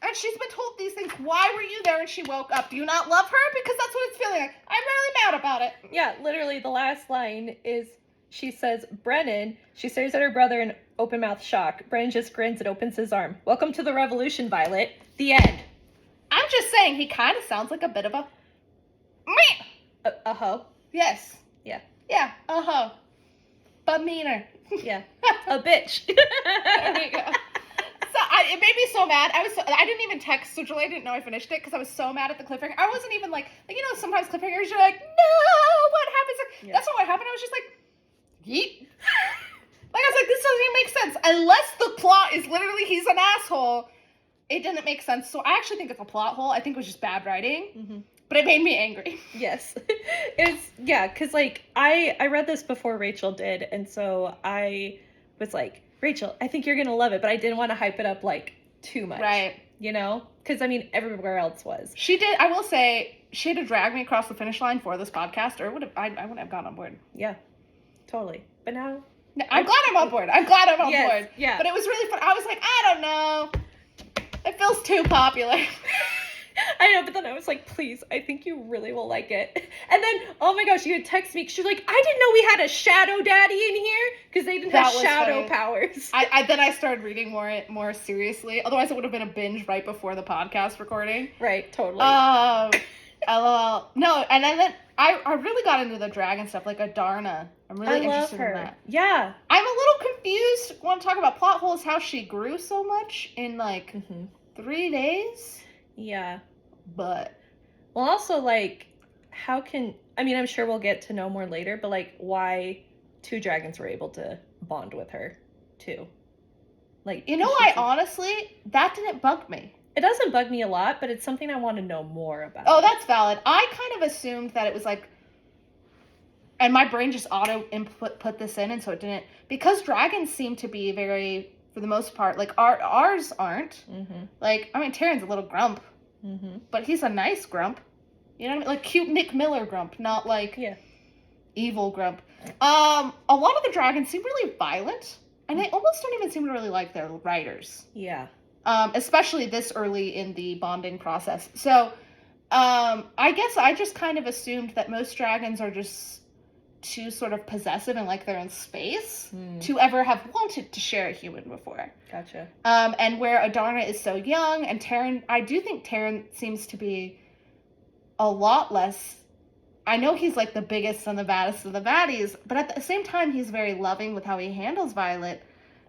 and she's been told these things, why were you there when she woke up? Do you not love her? Because that's what it's feeling like. I'm really mad about it. Yeah, literally, the last line is, she says, Brennan. She stares at her brother in open-mouthed shock. Brennan just grins and opens his arm. Welcome to the revolution, Violet. The end. I'm just saying, he kind of sounds like a bit of a meh. A-ho. Yes. Yeah. Yeah, uh-huh. But meaner. Yeah. A bitch. There you go. So it made me so mad. I didn't even text, so Jelaire didn't know I finished it because I was so mad at the cliffhanger. I wasn't even like, you know, sometimes cliffhangers you're like, no, what happens? Like, that's not what happened. I was just like, yeet. Like, I was like, this doesn't even make sense. Unless the plot is literally he's an asshole, it didn't make sense. So I actually think it's a plot hole. I think it was just bad writing. Mm-hmm. But it made me angry. Yes. Because, like, I read this before Rachael did, and so I was like, Rachael, I think you're going to love it, but I didn't want to hype it up, like, too much. Right. You know? Because, I mean, everywhere else was. She did, I will say, she had to drag me across the finish line for this podcast, or I wouldn't have gotten on board. Yeah. Totally. But now... No, I'm glad I'm on board. I'm glad I'm on board. Yeah. But it was really fun. I was like, I don't know. It feels too popular. I know, but then I was like, please, I think you really will like it. And then, oh my gosh, you would text me. She's like, I didn't know we had a shadow daddy in here because they didn't have shadow powers. Then I started reading more seriously. Otherwise, it would have been a binge right before the podcast recording. Right, totally. LOL. No, and then I really got into the dragon stuff, like Adarna. I'm really interested in that. Yeah. I'm a little confused. Want to talk about plot holes? How she grew so much in 3 days. Yeah. But. Well, also, like, I'm sure we'll get to know more later, but, like, why 2 dragons were able to bond with her, too. Like, honestly, that didn't bug me. It doesn't bug me a lot, but it's something I want to know more about. Oh, that's valid. I kind of assumed that it was, like, and my brain just put this in, and so it didn't, because dragons seem to be very, for the most part, like, ours aren't. Mm-hmm. Like, I mean, Tyrion's a little grump, but he's a nice grump. You know what I mean? Like, cute Nick Miller grump, not, like, evil grump. A lot of the dragons seem really violent, and they almost don't even seem to really like their riders. Yeah. Especially this early in the bonding process. So, I guess I just kind of assumed that most dragons are just too sort of possessive and like they're in space to ever have wanted to share a human before. Gotcha. And where Adarna is so young, and Taryn, I do think Taryn seems to be a lot less. I know he's like the biggest and the baddest of the baddies, but at the same time, he's very loving with how he handles Violet.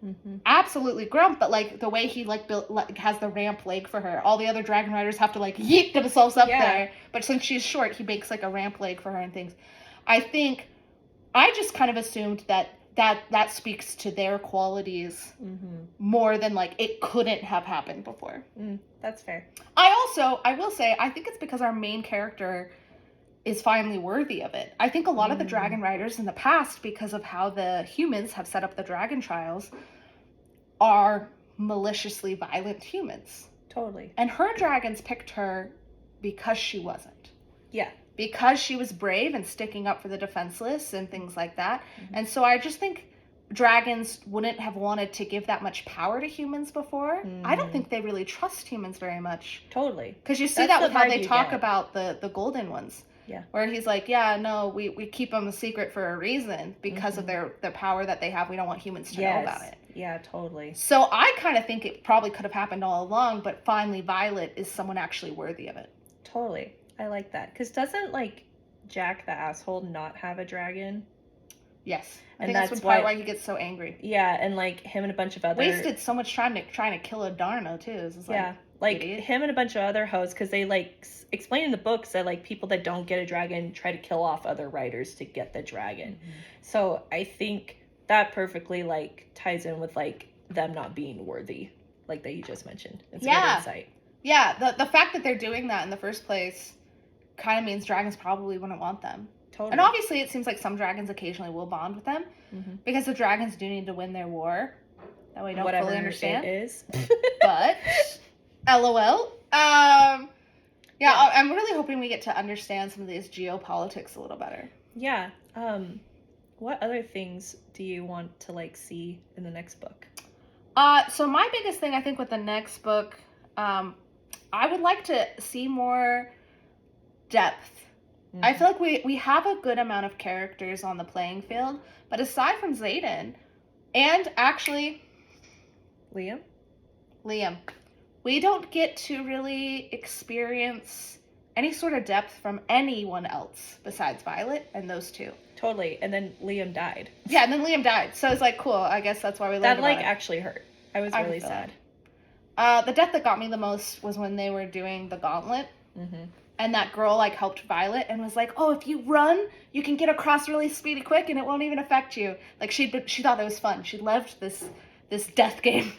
Mm-hmm. Absolutely grump, but like the way he like built, like, has the ramp leg for her. All the other dragon riders have to like yeet themselves up there, but since she's short, he makes like a ramp leg for her and things. I just kind of assumed that speaks to their qualities more than like it couldn't have happened before. That's fair. I will say, I think it's because our main character is finally worthy of it. I think a lot of the dragon riders in the past, because of how the humans have set up the dragon trials, are maliciously violent humans. Totally. And her dragons picked her because she wasn't. Yeah. Because she was brave and sticking up for the defenseless and things like that. And so I just think dragons wouldn't have wanted to give that much power to humans before. I don't think they really trust humans very much. Totally. Because you see that with how they talk about the golden ones. Yeah. Where he's like, yeah, no, we keep them a secret for a reason because of their power that they have. We don't want humans to know about it. Yeah, totally. So I kind of think it probably could have happened all along, but finally Violet is someone actually worthy of it. Totally. I like that. Because doesn't, like, Jack the asshole not have a dragon? Yes. I think that's why he gets so angry. Yeah, and, like, him and a bunch of other... Wasted so much time trying to kill Adarna, too. It's like idiot. Him and a bunch of other hoes, because they, like, explain in the books that, like, people that don't get a dragon try to kill off other riders to get the dragon. So I think that perfectly, like, ties in with, like, them not being worthy, like that you just mentioned. It's a Yeah. good insight. Yeah, the fact that they're doing that in the first place kind of means dragons probably wouldn't want them. Totally. And obviously it seems like some dragons occasionally will bond with them, because the dragons do need to win their war. That we don't fully understand. It is. But, LOL. Yeah, I'm really hoping we get to understand some of these geopolitics a little better. Yeah. What other things do you want to, like, see in the next book? So my biggest thing, I think, with the next book, I would like to see more depth. I feel like we have a good amount of characters on the playing field, but aside from Xaden, and actually Liam, we don't get to really experience any sort of depth from anyone else besides Violet and those two. Totally. And then Liam died. Yeah, and then Liam died. So it's like, cool. I guess that's why we learned about it. That, actually hurt. I was really sad. The death that got me the most was when they were doing the gauntlet. And that girl, like, helped Violet and was like, oh, if you run, you can get across really speedy quick and it won't even affect you. Like, she thought it was fun. She loved this death game.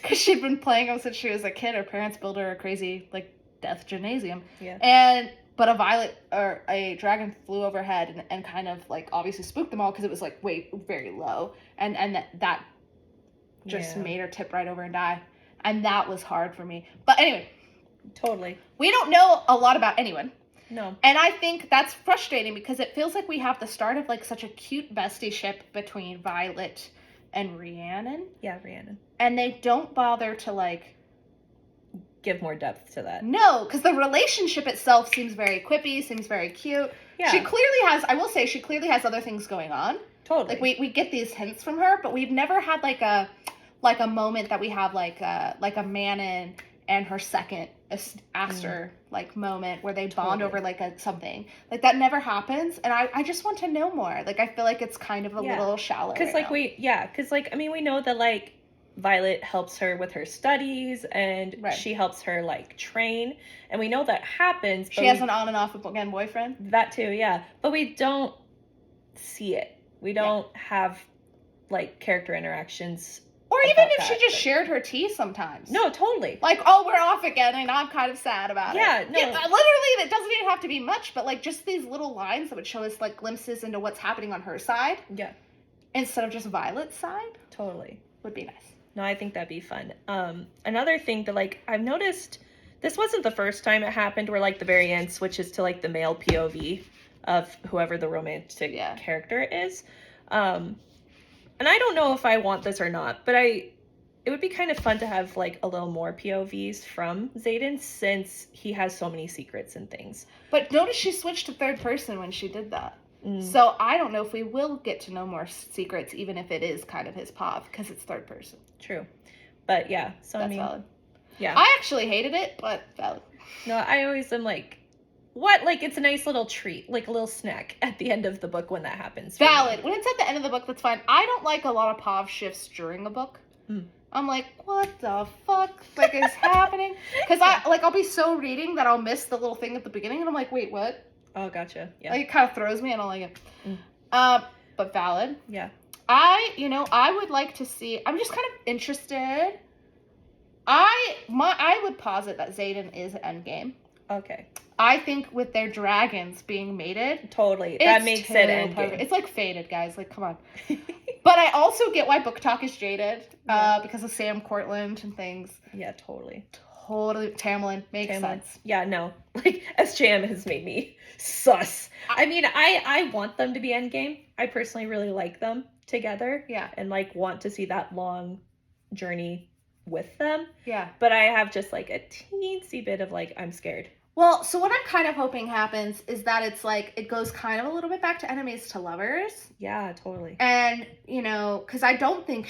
Because she'd been playing them since she was a kid. Her parents built her a crazy, like, death gymnasium. Yeah. But a dragon flew overhead and kind of, like, obviously spooked them all because it was, like, very low. And that just made her tip right over and die. And that was hard for me. But anyway. Totally. We don't know a lot about anyone. No. And I think that's frustrating because it feels like we have the start of, like, such a cute bestie ship between Violet and Rhiannon. Yeah, Rhiannon. And they don't bother to, like, give more depth to that. No, because the relationship itself seems very quippy, seems very cute. Yeah. She clearly has other things going on. Totally. Like, we get these hints from her, but we've never had, like a moment that we have, like a Manon and her second Aster, like, moment where they bond over, like, something. Like, that never happens, and I just want to know more. Like, I feel like it's kind of a little shallow because, like, we know that, like, Violet helps her with her studies, and she helps her, like, train, and we know that happens. She has an on and off again boyfriend. That too, yeah. But we don't see it. We don't have, like, character interactions. Or even if she just shared her tea sometimes. No, totally. Like, oh, we're off again, and I'm kind of sad about it. Yeah, no. Yeah, literally, it doesn't even have to be much, but, like, just these little lines that would show us, like, glimpses into what's happening on her side. Yeah. Instead of just Violet's side. Totally. Would be nice. No, I think that'd be fun. Another thing that, like, I've noticed, this wasn't the first time it happened where, like, the very end switches to, like, the male POV of whoever the romantic character is. And I don't know if I want this or not, but it would be kind of fun to have, like, a little more POVs from Xaden since he has so many secrets and things. But notice she switched to third person when she did that. So I don't know if we will get to know more secrets, even if it is kind of his POV, because it's third person. True. But yeah, so that's valid. Yeah. I actually hated it, but valid. No, I always am like, what? Like, it's a nice little treat, like a little snack at the end of the book when that happens. Valid. When it's at the end of the book, that's fine. I don't like a lot of POV shifts during a book. I'm like, what the fuck, like, is happening? Because I'll be so reading that I'll miss the little thing at the beginning, and I'm like, wait, what? Oh, gotcha. Yeah. Like, it kind of throws me, and I don't like it. But valid. Yeah. I would like to see, I'm just kind of interested. I would posit that Xaden is endgame. Okay. I think with their dragons being mated. Totally. That makes it endgame. It's like Fated, guys. Like, come on. But I also get why book talk is jaded. Because of Sam Cortland and things. Yeah, totally. Totally. Tamlin. Makes sense. Yeah, no. Like, SJM has made me sus. I mean, I want them to be endgame. I personally really like them together. Yeah. And, like, want to see that long journey with them. Yeah. But I have just, like, a teensy bit of, like, I'm scared. Well, so what I'm kind of hoping happens is that it's like, it goes kind of a little bit back to enemies to lovers. Yeah, totally. And, because I don't think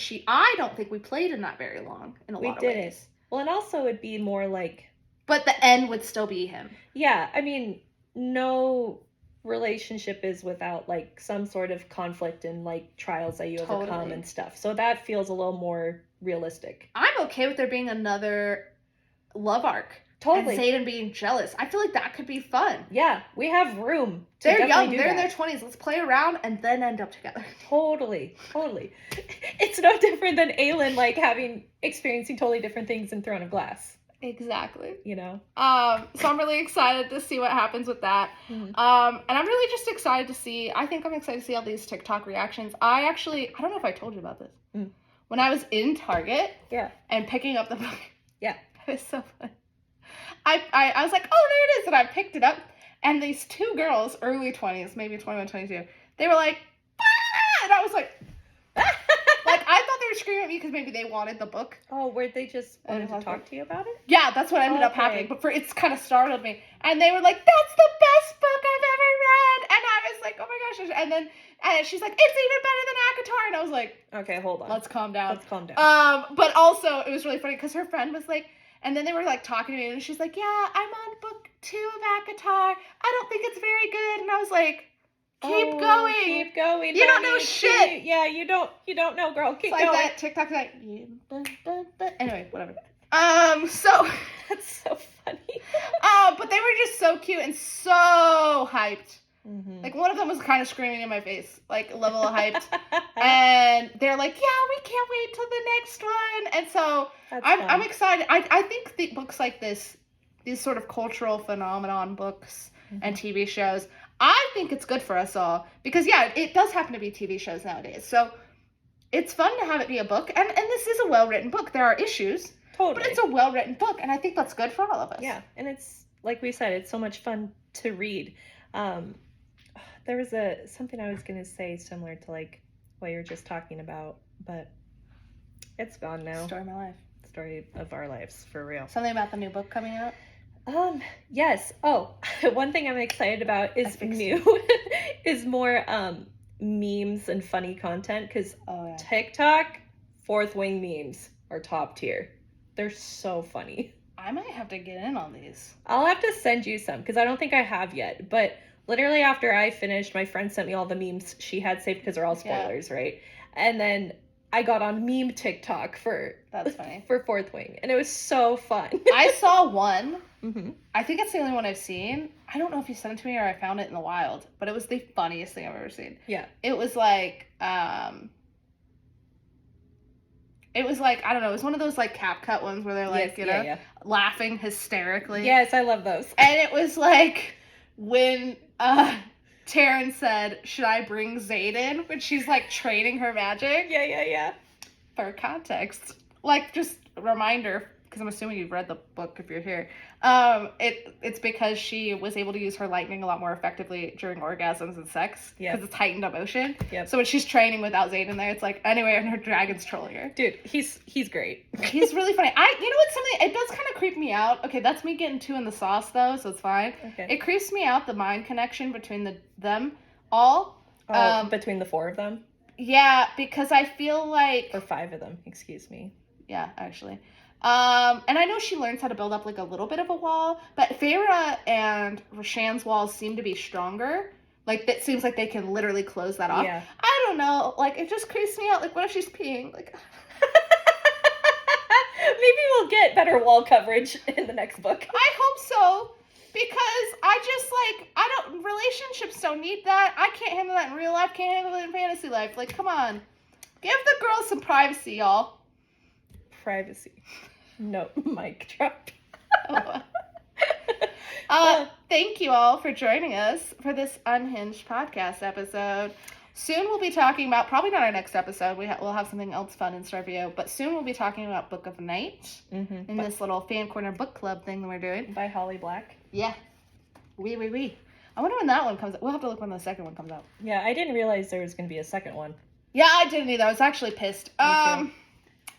we played in that very long in a lot of ways. We didn't. Well, and also it'd be more like... But the end would still be him. Yeah, I mean, no relationship is without, like, some sort of conflict and, like, trials that you overcome and stuff. So that feels a little more realistic. I'm okay with there being another love arc. Totally. And Zayden being jealous. I feel like that could be fun. Yeah, we have room to They're young. do They're in that. their 20s. Let's play around and then end up together. Totally. It's no different than Aelin, like, experiencing totally different things in Throne of Glass. Exactly. You know? So I'm really excited to see what happens with that. Mm-hmm. And I'm really just excited to see, I think I'm excited to see all these TikTok reactions. I don't know if I told you about this. Mm. When I was in Target and picking up the book. Yeah. It was so fun. I was like, oh, there it is. And I picked it up. And these two girls, early 20s, maybe 21, 22, they were like, ah! And I was like, like, I thought they were screaming at me because maybe they wanted the book. Oh, were they just wanted to talk to you about it? Yeah, that's what ended up happening. But it's kind of startled me. And they were like, that's the best book I've ever read. And I was like, oh my gosh. And then she's like, it's even better than ACOTAR. And I was like, okay, hold on. Let's calm down. But also, it was really funny because her friend was like, and then they were like talking to me and she's like, yeah, I'm on book 2 of ACOTAR. I don't think it's very good. And I was like, keep going. Keep going. You don't know shit. Yeah, you don't know, girl. Keep it's going. Like that TikTok like, anyway, whatever. So that's so funny. But they were just so cute and so hyped. Mm-hmm. Like, one of them was kind of screaming in my face, like, level of hyped. And they're like, yeah, we can't wait till the next one. And so I'm excited. I think the books like this, these sort of cultural phenomenon books and TV shows, I think it's good for us all. Because, yeah, it does happen to be TV shows nowadays. So it's fun to have it be a book. And this is a well-written book. There are issues. Totally. But it's a well-written book. And I think that's good for all of us. Yeah. And it's, like we said, it's so much fun to read. There was something I was going to say similar to, like, what you're just talking about, but it's gone now. Story of my life. Story of our lives, for real. Something about the new book coming out? Yes. Oh, one thing I'm excited about is is more memes and funny content, because TikTok Fourth Wing memes are top tier. They're so funny. I might have to get in on these. I'll have to send you some, because I don't think I have yet, but literally after I finished, my friend sent me all the memes she had saved, because they're all spoilers, right? And then I got on meme TikTok that's funny. for Fourth Wing, and it was so fun. I saw one. Mm-hmm. I think it's the only one I've seen. I don't know if you sent it to me or I found it in the wild, but it was the funniest thing I've ever seen. Yeah. It was like, it was like, I don't know, it was one of those like CapCut ones where they're like, laughing hysterically. Yes, I love those. And it was like when Taryn said, should I bring Zayden? When she's like training her magic. Yeah. For context. Like, just a reminder, because I'm assuming you've read the book if you're here. It's because she was able to use her lightning a lot more effectively during orgasms and sex. Yeah. Because it's heightened emotion. Yeah. So when she's training without Zayden there, it's like, anyway, and her dragon's trolling her. Dude, he's great. He's really funny. You know what's something, it does kind of creep me out. Okay, that's me getting too in the sauce though, so it's fine. Okay. It creeps me out, the mind connection between them all. Between the 4 of them? Yeah, because I feel like... Or 5 of them, excuse me. Yeah, actually. And I know she learns how to build up like a little bit of a wall, but Feyre and Roshan's walls seem to be stronger. Like, it seems like they can literally close that off. Yeah. I don't know. Like, it just creeps me out. Like, what if she's peeing? Like... Maybe we'll get better wall coverage in the next book. I hope so. Because relationships don't need that. I can't handle that in real life, can't handle it in fantasy life. Like, come on. Give the girls some privacy, y'all. Privacy. No, mic drop. Thank you all for joining us for this Unhinged podcast episode. Soon we'll be talking about, probably not our next episode, we'll have something else fun in store for you, but soon we'll be talking about Book of the Night in this little FanCorner book club thing that we're doing. By Holly Black. Yeah. Oui. I wonder when that one comes out. We'll have to look when the second one comes out. Yeah, I didn't realize there was going to be a second one. Yeah, I didn't either. I was actually pissed.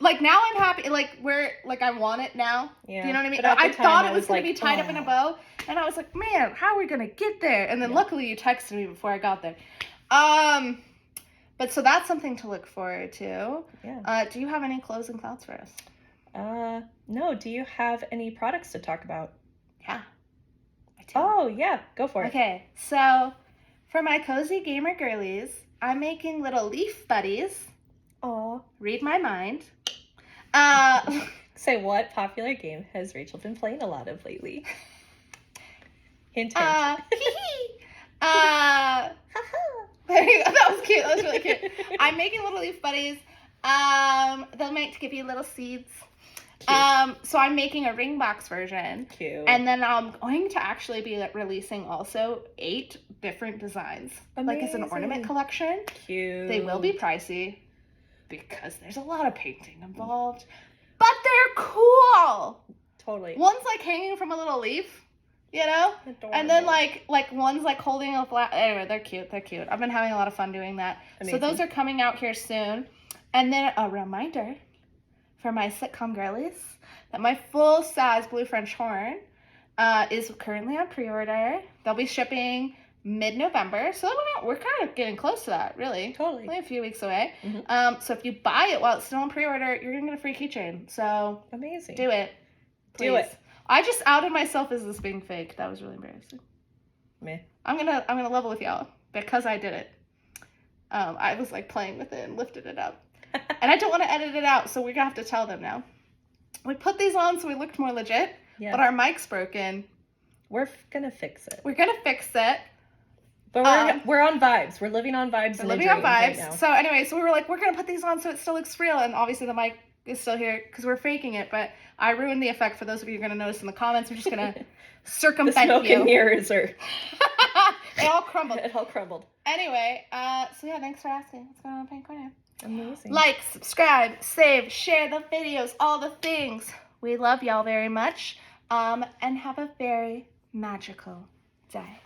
Like, now I'm happy. Like, I want it now. Yeah. You know what I mean? I thought it was going to be tied up in a bow. And I was like, man, how are we going to get there? And then luckily you texted me before I got there. But so that's something to look forward to. Yeah. Do you have any closing thoughts for us? No. Do you have any products to talk about? Yeah. I do. Oh, yeah. Go for it. Okay. So, for my cozy gamer girlies, I'm making little leaf buddies. Aw. Read my mind. Say, what popular game has Rachel been playing a lot of lately? Hint, hint. That was cute. That was really cute. I'm making little leaf buddies. They'll make to give you little seeds. Cute. So I'm making a ring box version. Cute. And then I'm going to actually be releasing also 8 different designs. Amazing. Like as an ornament collection. Cute. They will be pricey because there's a lot of painting involved. But they're cool. Totally. One's like hanging from a little leaf, you know? Adorable. And then like one's like holding a flat. Anyway, they're cute. They're cute. I've been having a lot of fun doing that. Amazing. So those are coming out here soon. And then a reminder for my sitcom girlies that my full-size blue French horn is currently on pre-order. They'll be shipping mid-November. So we're kind of getting close to that, really. Totally. Only a few weeks away. Mm-hmm. So if you buy it while it's still on pre-order, you're going to get a free keychain. So amazing. do it. Please. Do it. I just outed myself as this being fake. That was really embarrassing. Meh. I'm gonna level with y'all because I did it. I was like playing with it and lifted it up. And I don't want to edit it out, so we're gonna have to tell them now. We put these on so we looked more legit, Yeah. but our mic's broken. We're gonna fix it. We're gonna fix it. But we're on vibes. We're living on vibes. We're and living on enjoying vibes. right now. So anyway, so we were like, we're gonna put these on so it still looks real, and obviously the mic is still here because we're faking it. But I ruined the effect for those of you who are gonna notice in the comments. I'm just gonna The circumvent smoke you. and mirrors are. It all crumbled. It all crumbled. Anyway, so yeah, thanks for asking. What's going on in FanCorner? Amazing. Like, subscribe, save, share the videos, all the things. We love y'all very much. And have a very magical day.